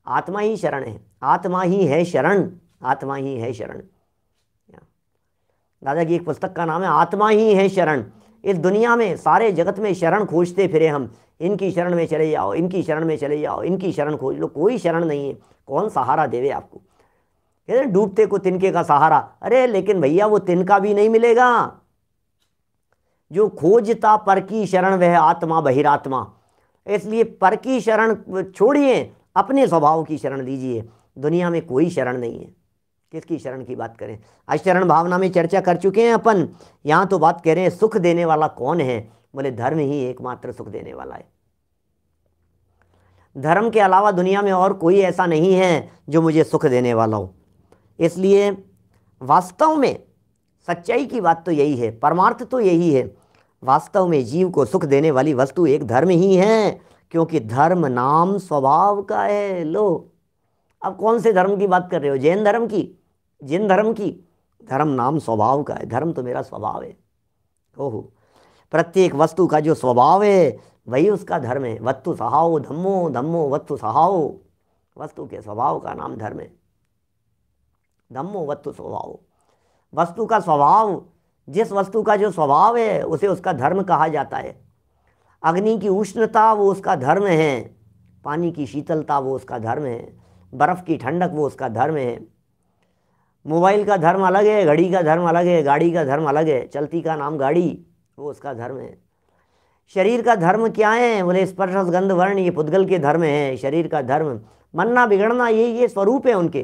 आत्मा ही शरण है, आत्मा ही है शरण, आत्मा ही है शरण। दादा की एक पुस्तक का नाम है आत्मा ही है शरण। इस दुनिया में सारे जगत में शरण खोजते फिरे हम, इनकी शरण में चले जाओ, इनकी शरण में चले जाओ, इनकी शरण खोज लो, कोई शरण नहीं है। कौन सहारा देवे आपको? कहते हैं डूबते को तिनके का सहारा। अरे लेकिन भैया वो तिनका भी नहीं मिलेगा। जो खोजता पर की शरण वह आत्मा बहिरात्मा। इसलिए पर की शरण छोड़िए, अपने स्वभाव की शरण लीजिए। दुनिया में कोई शरण नहीं है, किसकी शरण की बात करें? अशरण भावना में चर्चा कर चुके हैं अपन। यहाँ तो बात कह रहे हैं सुख देने वाला कौन है? बोले धर्म ही एकमात्र सुख देने वाला है। धर्म के अलावा दुनिया में और कोई ऐसा नहीं है जो मुझे सुख देने वाला हो। इसलिए वास्तव में सच्चाई की बात तो यही है, परमार्थ तो यही है। वास्तव में जीव को सुख देने वाली वस्तु एक धर्म ही है, क्योंकि धर्म नाम स्वभाव का है। लो अब कौन से धर्म की बात कर रहे हो? जैन धर्म की, जिन धर्म की? धर्म नाम स्वभाव का है, धर्म तो मेरा स्वभाव है। ओहो, प्रत्येक वस्तु का जो स्वभाव है वही उसका धर्म है। वस्तु सहाओ धम्मो, धम्मो वस्तु सहाओ। वस्तु के स्वभाव का नाम धर्म है। धम्मो वस्तु स्वभाव, वस्तु का स्वभाव, जिस वस्तु का जो स्वभाव है उसे उसका धर्म कहा जाता है। अग्नि की उष्णता वो उसका धर्म है, पानी की शीतलता वो उसका धर्म है, बर्फ़ की ठंडक वो उसका धर्म है। मोबाइल का धर्म अलग है, घड़ी का धर्म अलग है, गाड़ी का धर्म अलग है, चलती का नाम गाड़ी, वो उसका धर्म है। शरीर का धर्म क्या है? बोले स्पर्श रस गंध वर्ण, ये पुद्गल के धर्म है। शरीर का धर्म मरना बिगड़ना ये स्वरूप है उनके।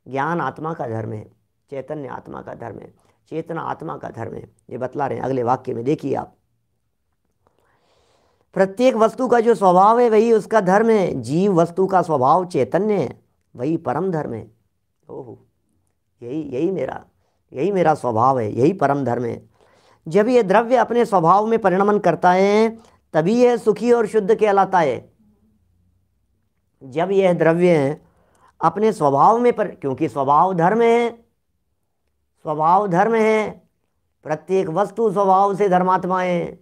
ज्ञान आत्मा का धर्म है, चैतन्य आत्मा का धर्म है, चेतना आत्मा का धर्म है। ये बतला रहे हैं अगले वाक्य में, देखिए आप। प्रत्येक वस्तु का जो स्वभाव है वही उसका धर्म है। जीव वस्तु का स्वभाव चैतन्य है, वही परम धर्म है। ओहो, यही मेरा स्वभाव है, यही परम धर्म है। जब ये द्रव्य अपने स्वभाव में परिणमन करता है तभी यह सुखी और शुद्ध कहलाता है। जब यह द्रव्य अपने स्वभाव में क्योंकि स्वभाव धर्म है, स्वभाव धर्म है। प्रत्येक वस्तु स्वभाव से धर्मात्मा है,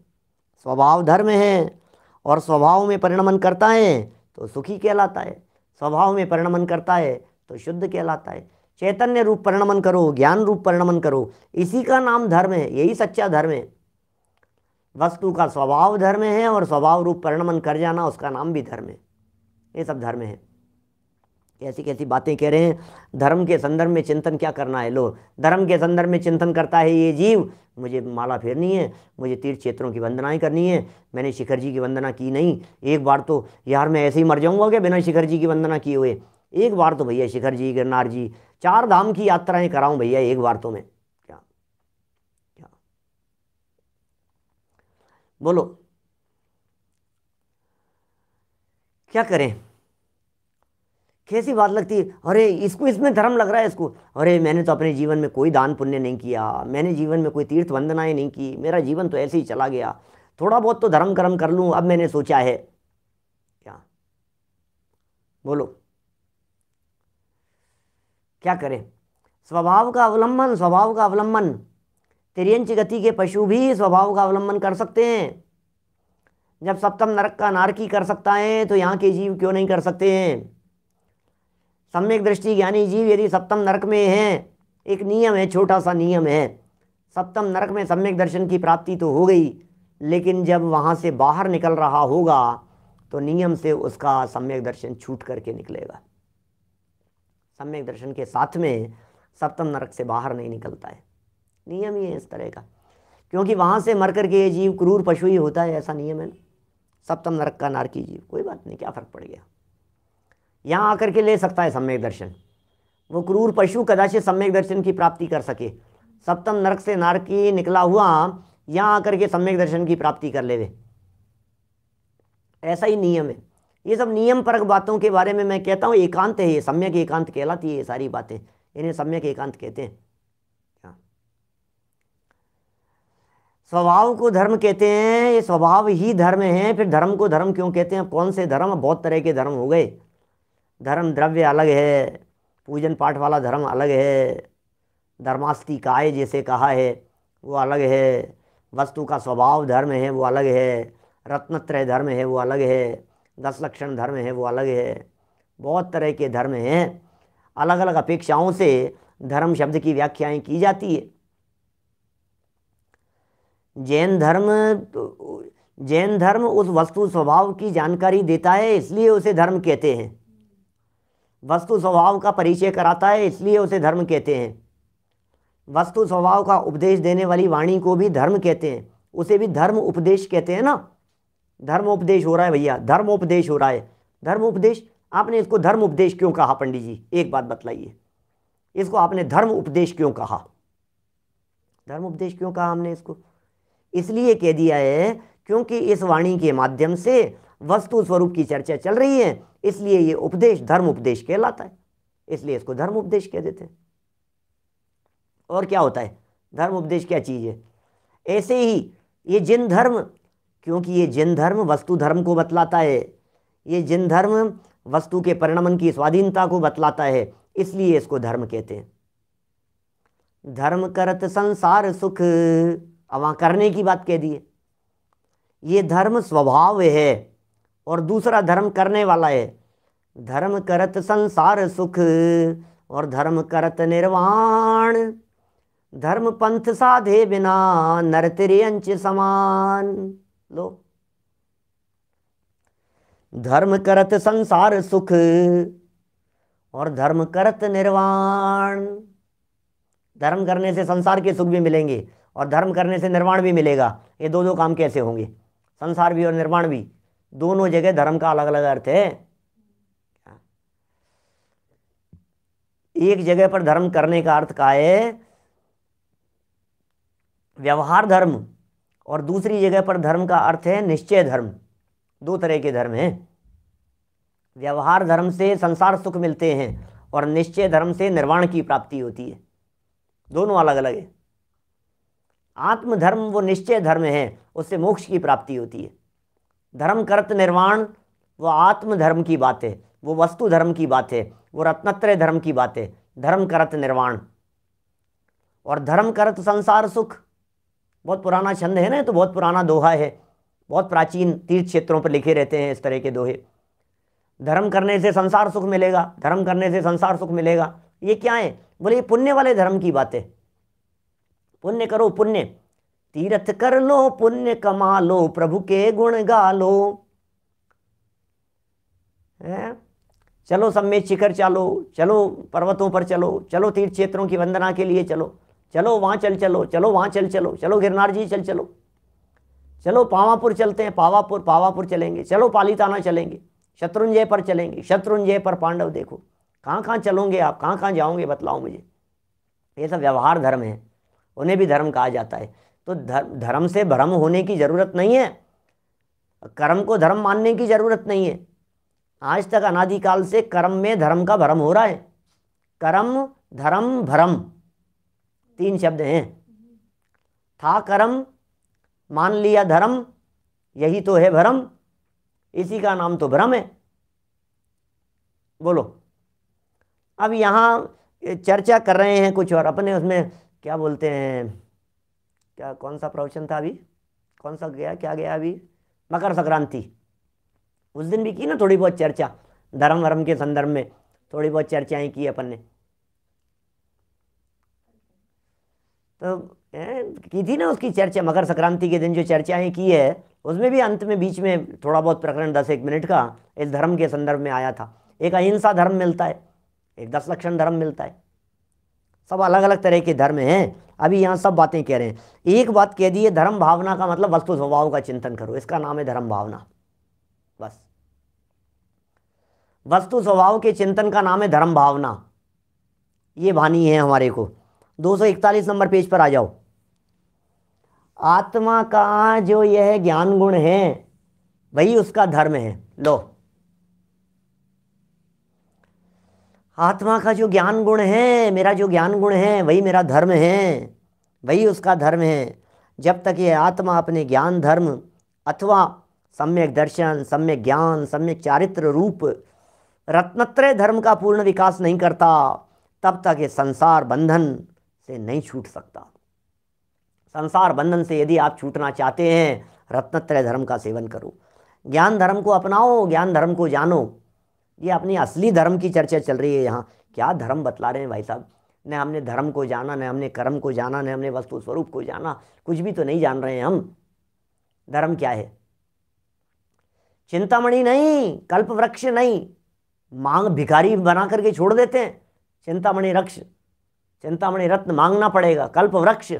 स्वभाव धर्म है और स्वभाव में परिणमन करता है तो सुखी कहलाता है, स्वभाव में परिणमन करता है तो शुद्ध कहलाता है। चैतन्य रूप परिणमन करो, ज्ञान रूप परिणमन करो, इसी का नाम धर्म है, यही सच्चा धर्म है। वस्तु का स्वभाव धर्म है और स्वभाव रूप परिणमन कर जाना उसका नाम भी धर्म है। ये सब धर्म है। कैसी कैसी बातें कह रहे हैं। धर्म के संदर्भ में चिंतन क्या करना है? लो, धर्म के संदर्भ में चिंतन करता है ये जीव, मुझे माला फेरनी है, मुझे तीर्थ क्षेत्रों की वंदनाएं करनी है, मैंने शिखर जी की वंदना की नहीं। एक बार तो यार मैं ऐसे ही मर जाऊंगा क्या बिना शिखर जी की वंदना किए हुए? एक बार तो भैया शिखर जी, गिरनार जी, 4 धाम की यात्राएं कराऊं भैया एक बार तो मैं। क्या क्या बोलो? क्या करें? कैसी बात लगती है, अरे इसको इसमें धर्म लग रहा है इसको, अरे मैंने तो अपने जीवन में कोई दान पुण्य नहीं किया, मैंने जीवन में कोई तीर्थ वंदनाएं नहीं की, मेरा जीवन तो ऐसे ही चला गया, थोड़ा बहुत तो धर्म कर्म कर लूं अब मैंने सोचा है। क्या बोलो, क्या करें? स्वभाव का अवलंबन, स्वभाव का अवलंबन। तिर्यंच गति के पशु भी स्वभाव का अवलंबन कर सकते हैं। जब सप्तम नरक का नारकी कर सकता है तो यहाँ के जीव क्यों नहीं कर सकते हैं? सम्यक दृष्टि ज्ञानी जीव यदि सप्तम नरक में हैं, एक नियम है, छोटा सा नियम है, सप्तम नरक में सम्यक दर्शन की प्राप्ति तो हो गई, लेकिन जब वहाँ से बाहर निकल रहा होगा तो नियम से उसका सम्यक दर्शन छूट करके निकलेगा। सम्यक दर्शन के साथ में सप्तम नरक से बाहर नहीं निकलता है, नियम ही है इस तरह का, क्योंकि वहाँ से मर करके ये जीव क्रूर पशु ही होता है, ऐसा नियम है ना। सप्तम नरक का नारकी जीव, कोई बात नहीं, क्या फर्क पड़ गया, यहाँ आकर के ले सकता है सम्यक दर्शन। वो क्रूर पशु कदाचित सम्यक दर्शन की प्राप्ति कर सके, सप्तम नरक से नारकी निकला हुआ यहाँ आकर के सम्यक दर्शन की प्राप्ति कर लेवे, ऐसा ही नियम है। ये सब नियम परक बातों के बारे में मैं कहता हूँ, एकांत है ये, सम्यक एकांत कहलाती है ये सारी बातें, इन्हें सम्यक एकांत कहते हैं। स्वभाव को धर्म कहते हैं, ये स्वभाव ही धर्म है, फिर धर्म को धर्म क्यों कहते हैं? कौन से धर्म? बहुत तरह के धर्म हो गए। धर्म द्रव्य अलग है, पूजन पाठ वाला धर्म अलग है, धर्मास्तिकाय जैसे कहा है वो अलग है, वस्तु का स्वभाव धर्म है वो अलग है, रत्नत्रय धर्म है वो अलग है, 10 लक्षण धर्म है वो अलग है, बहुत तरह के धर्म हैं। अलग अलग अपेक्षाओं से धर्म शब्द की व्याख्याएं की जाती है। जैन धर्म उस वस्तु स्वभाव की जानकारी देता है, इसलिए उसे धर्म कहते हैं। वस्तु स्वभाव का परिचय कराता है, इसलिए उसे धर्म कहते हैं। वस्तु स्वभाव का उपदेश देने वाली वाणी को भी धर्म कहते हैं, उसे भी धर्म उपदेश कहते हैं ना। धर्म उपदेश हो रहा है भैया, धर्म उपदेश हो रहा है। धर्म उपदेश, आपने इसको धर्म उपदेश क्यों कहा पंडित जी? एक बात बतलाइए, इसको आपने धर्म उपदेश क्यों कहा? धर्म उपदेश क्यों कहा हमने इसको? इसलिए कह दिया है क्योंकि इस वाणी के माध्यम से वस्तु स्वरूप की चर्चा चल रही है, इसलिए ये उपदेश धर्म उपदेश कहलाता है, इसलिए इसको धर्म उपदेश कह देते हैं। और क्या होता है? धर्म उपदेश क्या चीज़ है? ऐसे ही ये जिन धर्म, क्योंकि ये जिन धर्म वस्तु धर्म को बतलाता है, ये जिन धर्म वस्तु के परिणमन की स्वाधीनता को बतलाता है, इसलिए इसको धर्म कहते हैं। धर्म करत संसार सुख, अब वहाँ करने की बात कह दी है। ये धर्म स्वभाव है और दूसरा धर्म करने वाला है। धर्म करत संसार सुख और धर्म करत निर्वाण, धर्म पंथ साधे बिना नर तिर्यंच समान। लो, धर्म करत संसार सुख और धर्म करत निर्वाण। धर्म करने से संसार के सुख भी मिलेंगे और धर्म करने से निर्वाण भी मिलेगा। ये दो दो काम कैसे होंगे? संसार भी और निर्वाण भी, दोनों जगह धर्म का अलग अलग अर्थ है। एक जगह पर धर्म करने का अर्थ का है व्यवहार धर्म, और दूसरी जगह पर धर्म का अर्थ है निश्चय धर्म। दो तरह के धर्म हैं। व्यवहार धर्म से संसार सुख मिलते हैं और निश्चय धर्म से निर्वाण की प्राप्ति होती है, दोनों अलग अलग है। आत्म धर्म वो निश्चय धर्म है, उससे मोक्ष की प्राप्ति होती है। धर्म करत निर्वाण वो आत्म धर्म की बात है, वो वस्तु धर्म की बात है, वो रत्नत्रय धर्म की बात है। धर्म करत निर्वाण और धर्म करत संसार सुख, बहुत पुराना छंद है ना, तो बहुत पुराना दोहा है, बहुत प्राचीन तीर्थ क्षेत्रों पर लिखे रहते हैं इस तरह के दोहे। धर्म करने से संसार सुख मिलेगा, धर्म करने से संसार सुख मिलेगा। ये क्या है? बोले ये पुण्य वाले धर्म की बात है। पुण्य करो, पुण्य तीर्थ कर लो, पुण्य कमा लो, प्रभु के गुण गा लो। चलो समेत शिखर चलो, चलो पर्वतों पर चलो, चलो तीर्थ क्षेत्रों की वंदना के लिए चलो, चलो वहाँ चलो, चलो वहाँ चलो, चलो गिरनार जी चलो, चलो पावापुर चलते हैं, पावापुर चलेंगे, चलो पालीताना चलेंगे, शत्रुंजय पर चलेंगे, शत्रुंजय पर पांडव। देखो कहाँ चलोगे आप, कहाँ जाओगे बतलाओ मुझे। ये सब व्यवहार धर्म है, उन्हें भी धर्म कहा जाता है। तो धर्म से भ्रम होने की जरूरत नहीं है, कर्म को धर्म मानने की जरूरत नहीं है। आज तक अनादिकाल से कर्म में धर्म का भ्रम हो रहा है। कर्म धर्म भ्रम 3 शब्द हैं। था कर्म, मान लिया धर्म, यही तो है भ्रम, इसी का नाम तो भ्रम है। बोलो। अब यहाँ चर्चा कर रहे हैं कुछ और अपने, उसमें क्या बोलते हैं, क्या कौन सा प्रवचन था अभी, कौन सा गया, क्या गया अभी, मकर संक्रांति। उस दिन भी की ना थोड़ी बहुत चर्चा, धर्म वर्म के संदर्भ में थोड़ी बहुत चर्चाएं की अपन ने, तो की थी ना उसकी चर्चा। मकर संक्रांति के दिन जो चर्चाएं की है, उसमें भी अंत में बीच में थोड़ा बहुत प्रकरण 10-1 मिनट का इस धर्म के संदर्भ में आया था। एक अहिंसा धर्म मिलता है, एक 10 लक्षण धर्म मिलता है, सब अलग अलग तरह के धर्म हैं। अभी यहाँ सब बातें कह रहे हैं। एक बात कह दी है, धर्म भावना का मतलब वस्तु स्वभाव का चिंतन करो, इसका नाम है धर्म भावना। बस, वस्तु स्वभाव के चिंतन का नाम है धर्म भावना। ये वाणी है हमारे को। 241 नंबर पेज पर आ जाओ। आत्मा का जो यह ज्ञान गुण है वही उसका धर्म है। लो, आत्मा का जो ज्ञान गुण है, मेरा जो ज्ञान गुण है वही मेरा धर्म है, वही उसका धर्म है। जब तक ये आत्मा अपने ज्ञान धर्म अथवा सम्यक दर्शन, सम्यक ज्ञान, सम्यक चारित्र रूप रत्नत्रय धर्म का पूर्ण विकास नहीं करता, तब तक ये संसार बंधन से नहीं छूट सकता। संसार बंधन से यदि आप छूटना चाहते हैं, रत्नत्रय धर्म का सेवन करो, ज्ञान धर्म को अपनाओ, ज्ञान धर्म को जानो। ये अपनी असली धर्म की चर्चा चल रही है यहाँ। क्या धर्म बतला रहे हैं भाई साहब, न हमने धर्म को जाना, न हमने कर्म को जाना, न हमने वस्तु स्वरूप को जाना, कुछ भी तो नहीं जान रहे हैं हम। धर्म क्या है? चिंतामणि नहीं, कल्प वृक्ष नहीं, मांग भिखारी बना करके छोड़ देते हैं। चिंतामणि वृक्ष, चिंतामणि रत्न मांगना पड़ेगा। कल्प वृक्ष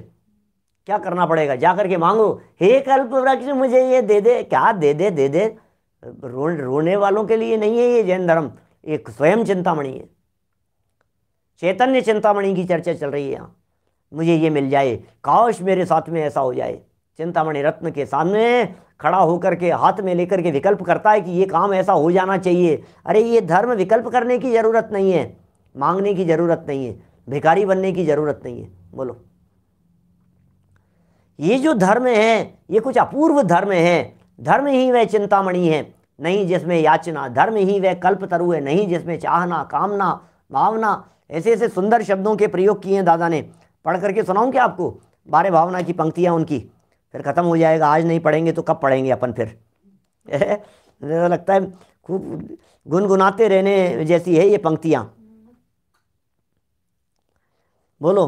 क्या करना पड़ेगा? जाकर के मांगो, हे कल्प वृक्ष मुझे ये दे दे। क्या दे दे? दे दे रोने वालों के लिए नहीं है ये जैन धर्म, एक स्वयं चिंतामणि है। चैतन्य चिंतामणि की चर्चा चल रही है यहाँ। मुझे ये मिल जाए, काश मेरे साथ में ऐसा हो जाए। चिंतामणि रत्न के सामने खड़ा होकर के हाथ में लेकर के विकल्प करता है कि ये काम ऐसा हो जाना चाहिए। अरे ये धर्म विकल्प करने की जरूरत नहीं है, मांगने की जरूरत नहीं है, भिखारी बनने की जरूरत नहीं है। बोलो, ये जो धर्म है ये कुछ अपूर्व धर्म है। धर्म ही वह चिंतामणि है, नहीं जिसमें याचना। धर्म ही वह कल्पतरु है, नहीं जिसमें चाहना, कामना, भावना। ऐसे ऐसे सुंदर शब्दों के प्रयोग किए हैं दादा ने। पढ़ करके सुनाऊं क्या आपको 12 भावना की पंक्तियां उनकी? फिर खत्म हो जाएगा। आज नहीं पढ़ेंगे तो कब पढ़ेंगे अपन फिर? लगता है खूब गुनगुनाते रहने जैसी है ये पंक्तियां। बोलो,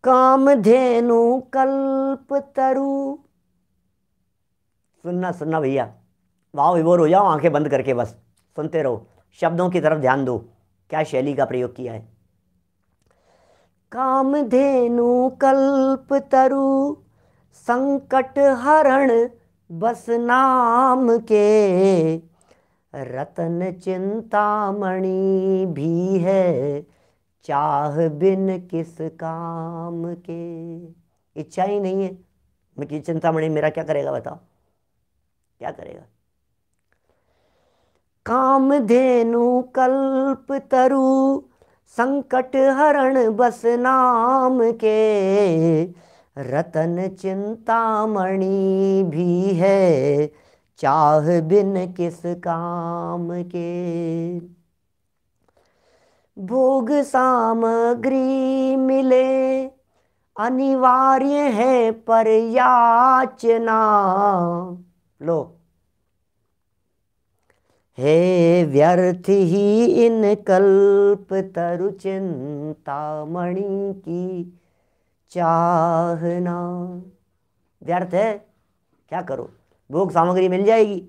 कामधेनु कल्पतरु। सुनना सुनना भैया, वाव विभोर हो जाओ, आंखें बंद करके बस सुनते रहो। शब्दों की तरफ ध्यान दो, क्या शैली का प्रयोग किया है। कामधेनु कल्पतरु संकट हरण बस नाम के, रतन चिंतामणि भी है चाह बिन किस काम के। इच्छा ही नहीं है, मैं कि चिंतामणि मेरा क्या करेगा? बताओ क्या करेगा? कामधेनु कल्पतरु संकट हरण बस नाम के, रतन चिंतामणि भी है चाह बिन किस काम के। भोग सामग्री मिले अनिवार्य है पर याचना। लो, हे व्यर्थ ही इन कल्प तरु चिंतामणि की चाहना। व्यर्थ है, क्या करो? भोग सामग्री मिल जाएगी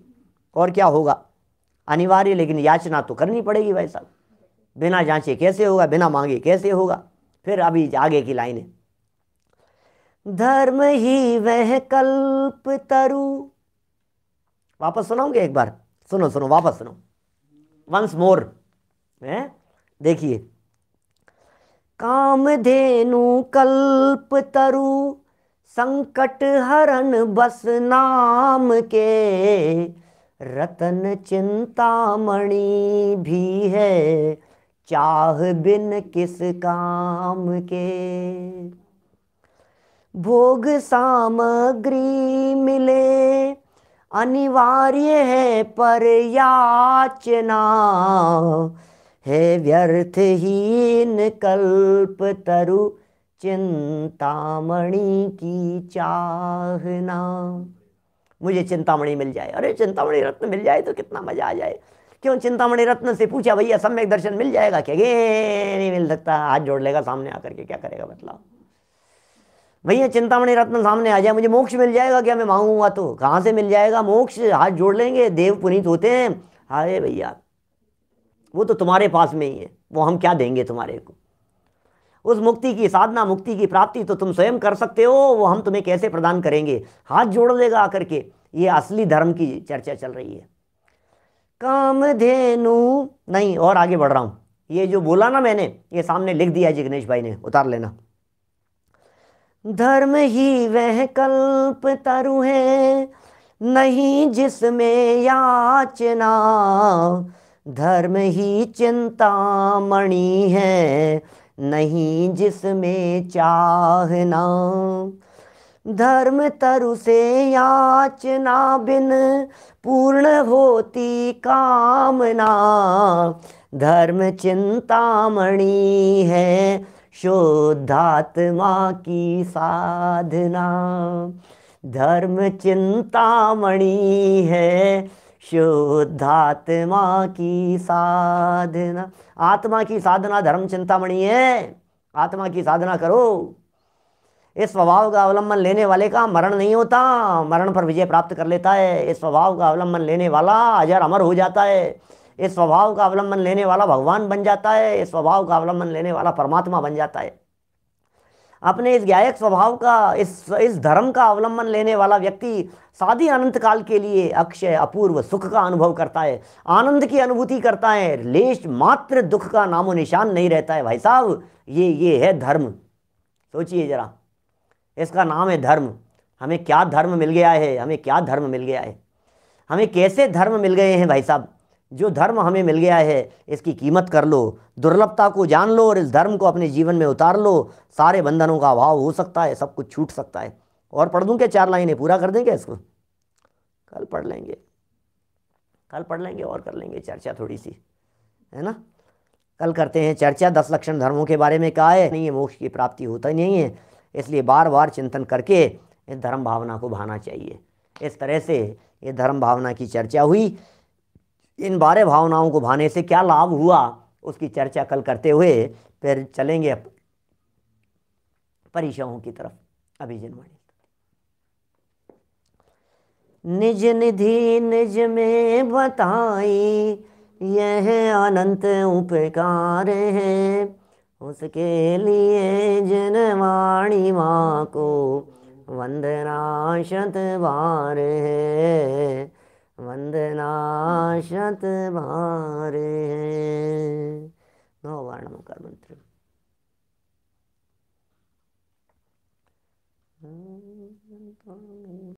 और क्या होगा? अनिवार्य, लेकिन याचना तो करनी पड़ेगी भाई साहब। बिना जांचे कैसे होगा, बिना मांगे कैसे होगा? फिर अभी आगे की लाइन है, धर्म ही वह कल्प तरु। वापस सुनाऊंगे एक बार, सुनो सुनो, वापस सुनो, वंस मोर। देखिए, कामधेनु कल्प तरु संकट हरण बस नाम के, रतन चिंतामणि भी है, चाह बिन किस काम के। भोग सामग्री मिले अनिवार्य है, पर याचना है व्यर्थ हीन कल्प तरु, चिंतामणि की चाहना। मुझे चिंतामणि मिल जाए, अरे चिंतामणि रत्न मिल जाए तो कितना मजा आ जाए। क्यों? चिंतामणि रत्न से पूछा, भैया सम्यक दर्शन मिल जाएगा क्या? ये नहीं मिल सकता। हाथ जोड़ लेगा सामने आकर के, क्या करेगा बतलाओ। भैया चिंतामणि रत्न सामने आ जाए, मुझे मोक्ष मिल जाएगा क्या? मैं मांगूंगा तो कहाँ से मिल जाएगा मोक्ष? हाथ जोड़ लेंगे, देव पुनीत होते हैं। अरे भैया वो तो तुम्हारे पास में ही है, वो हम क्या देंगे तुम्हारे को? उस मुक्ति की साधना, मुक्ति की प्राप्ति तो तुम स्वयं कर सकते हो, वो हम तुम्हें कैसे प्रदान करेंगे? हाथ जोड़ लेगा आकर के। ये असली धर्म की चर्चा चल रही है। कामधेनु नहीं, और आगे बढ़ रहा हूं। ये जो बोला ना मैंने, ये सामने लिख दिया जिग्नेश भाई ने, उतार लेना। धर्म ही वह कल्प तरु है, नहीं जिसमें याचना। धर्म ही चिंतामणि है, नहीं जिसमें चाहना। धर्म तरु से याचना बिन, पूर्ण होती कामना। धर्म चिंतामणि है, शुद्धात्मा की साधना। धर्म चिंतामणि है, शुद्धात्मा की साधना। आत्मा की साधना धर्म चिंतामणि है। आत्मा की साधना करो। इस स्वभाव का अवलंबन लेने वाले का मरण नहीं होता, मरण पर विजय प्राप्त कर लेता है। इस स्वभाव का अवलंबन लेने वाला अजर अमर हो जाता है। इस स्वभाव का अवलंबन लेने वाला भगवान बन जाता है। इस स्वभाव का अवलंबन लेने वाला परमात्मा बन जाता है। अपने इस ज्ञायक स्वभाव का, इस धर्म का अवलंबन लेने वाला व्यक्ति साधी अनंत काल के लिए अक्षय अपूर्व सुख का अनुभव करता है, आनंद की अनुभूति करता है। लेश मात्र दुख का नामो निशान नहीं रहता है। भाई साहब ये है धर्म। सोचिए जरा, इसका नाम है धर्म। हमें क्या धर्म मिल गया है? हमें क्या धर्म मिल गया है? हमें कैसे धर्म मिल गए हैं भाई साहब? जो धर्म हमें मिल गया है इसकी कीमत कर लो, दुर्लभता को जान लो और इस धर्म को अपने जीवन में उतार लो। सारे बंधनों का अभाव हो सकता है, सब कुछ छूट सकता है। और पढ़ दूं क्या? 4 लाइनें पूरा कर देंगे इसको? कल पढ़ लेंगे, कल पढ़ लेंगे और कर लेंगे चर्चा थोड़ी सी, है ना। कल करते हैं चर्चा। 10 लक्षण धर्मों के बारे में कहा है, नहीं है मोक्ष की प्राप्ति होता ही नहीं है, इसलिए बार बार चिंतन करके इस धर्म भावना को भाना चाहिए। इस तरह से ये धर्म भावना की चर्चा हुई। इन 12 भावनाओं को भाने से क्या लाभ हुआ उसकी चर्चा कल करते हुए फिर चलेंगे परिचयों की तरफ। अभी जिनवाणी। निज निधि निज में बताई, यह अनंत उपकार है। उसके लिए जिनवाणी माँ को वंदना शत बार है, वंदना शत बार है। नौ वर्ण मंत्र।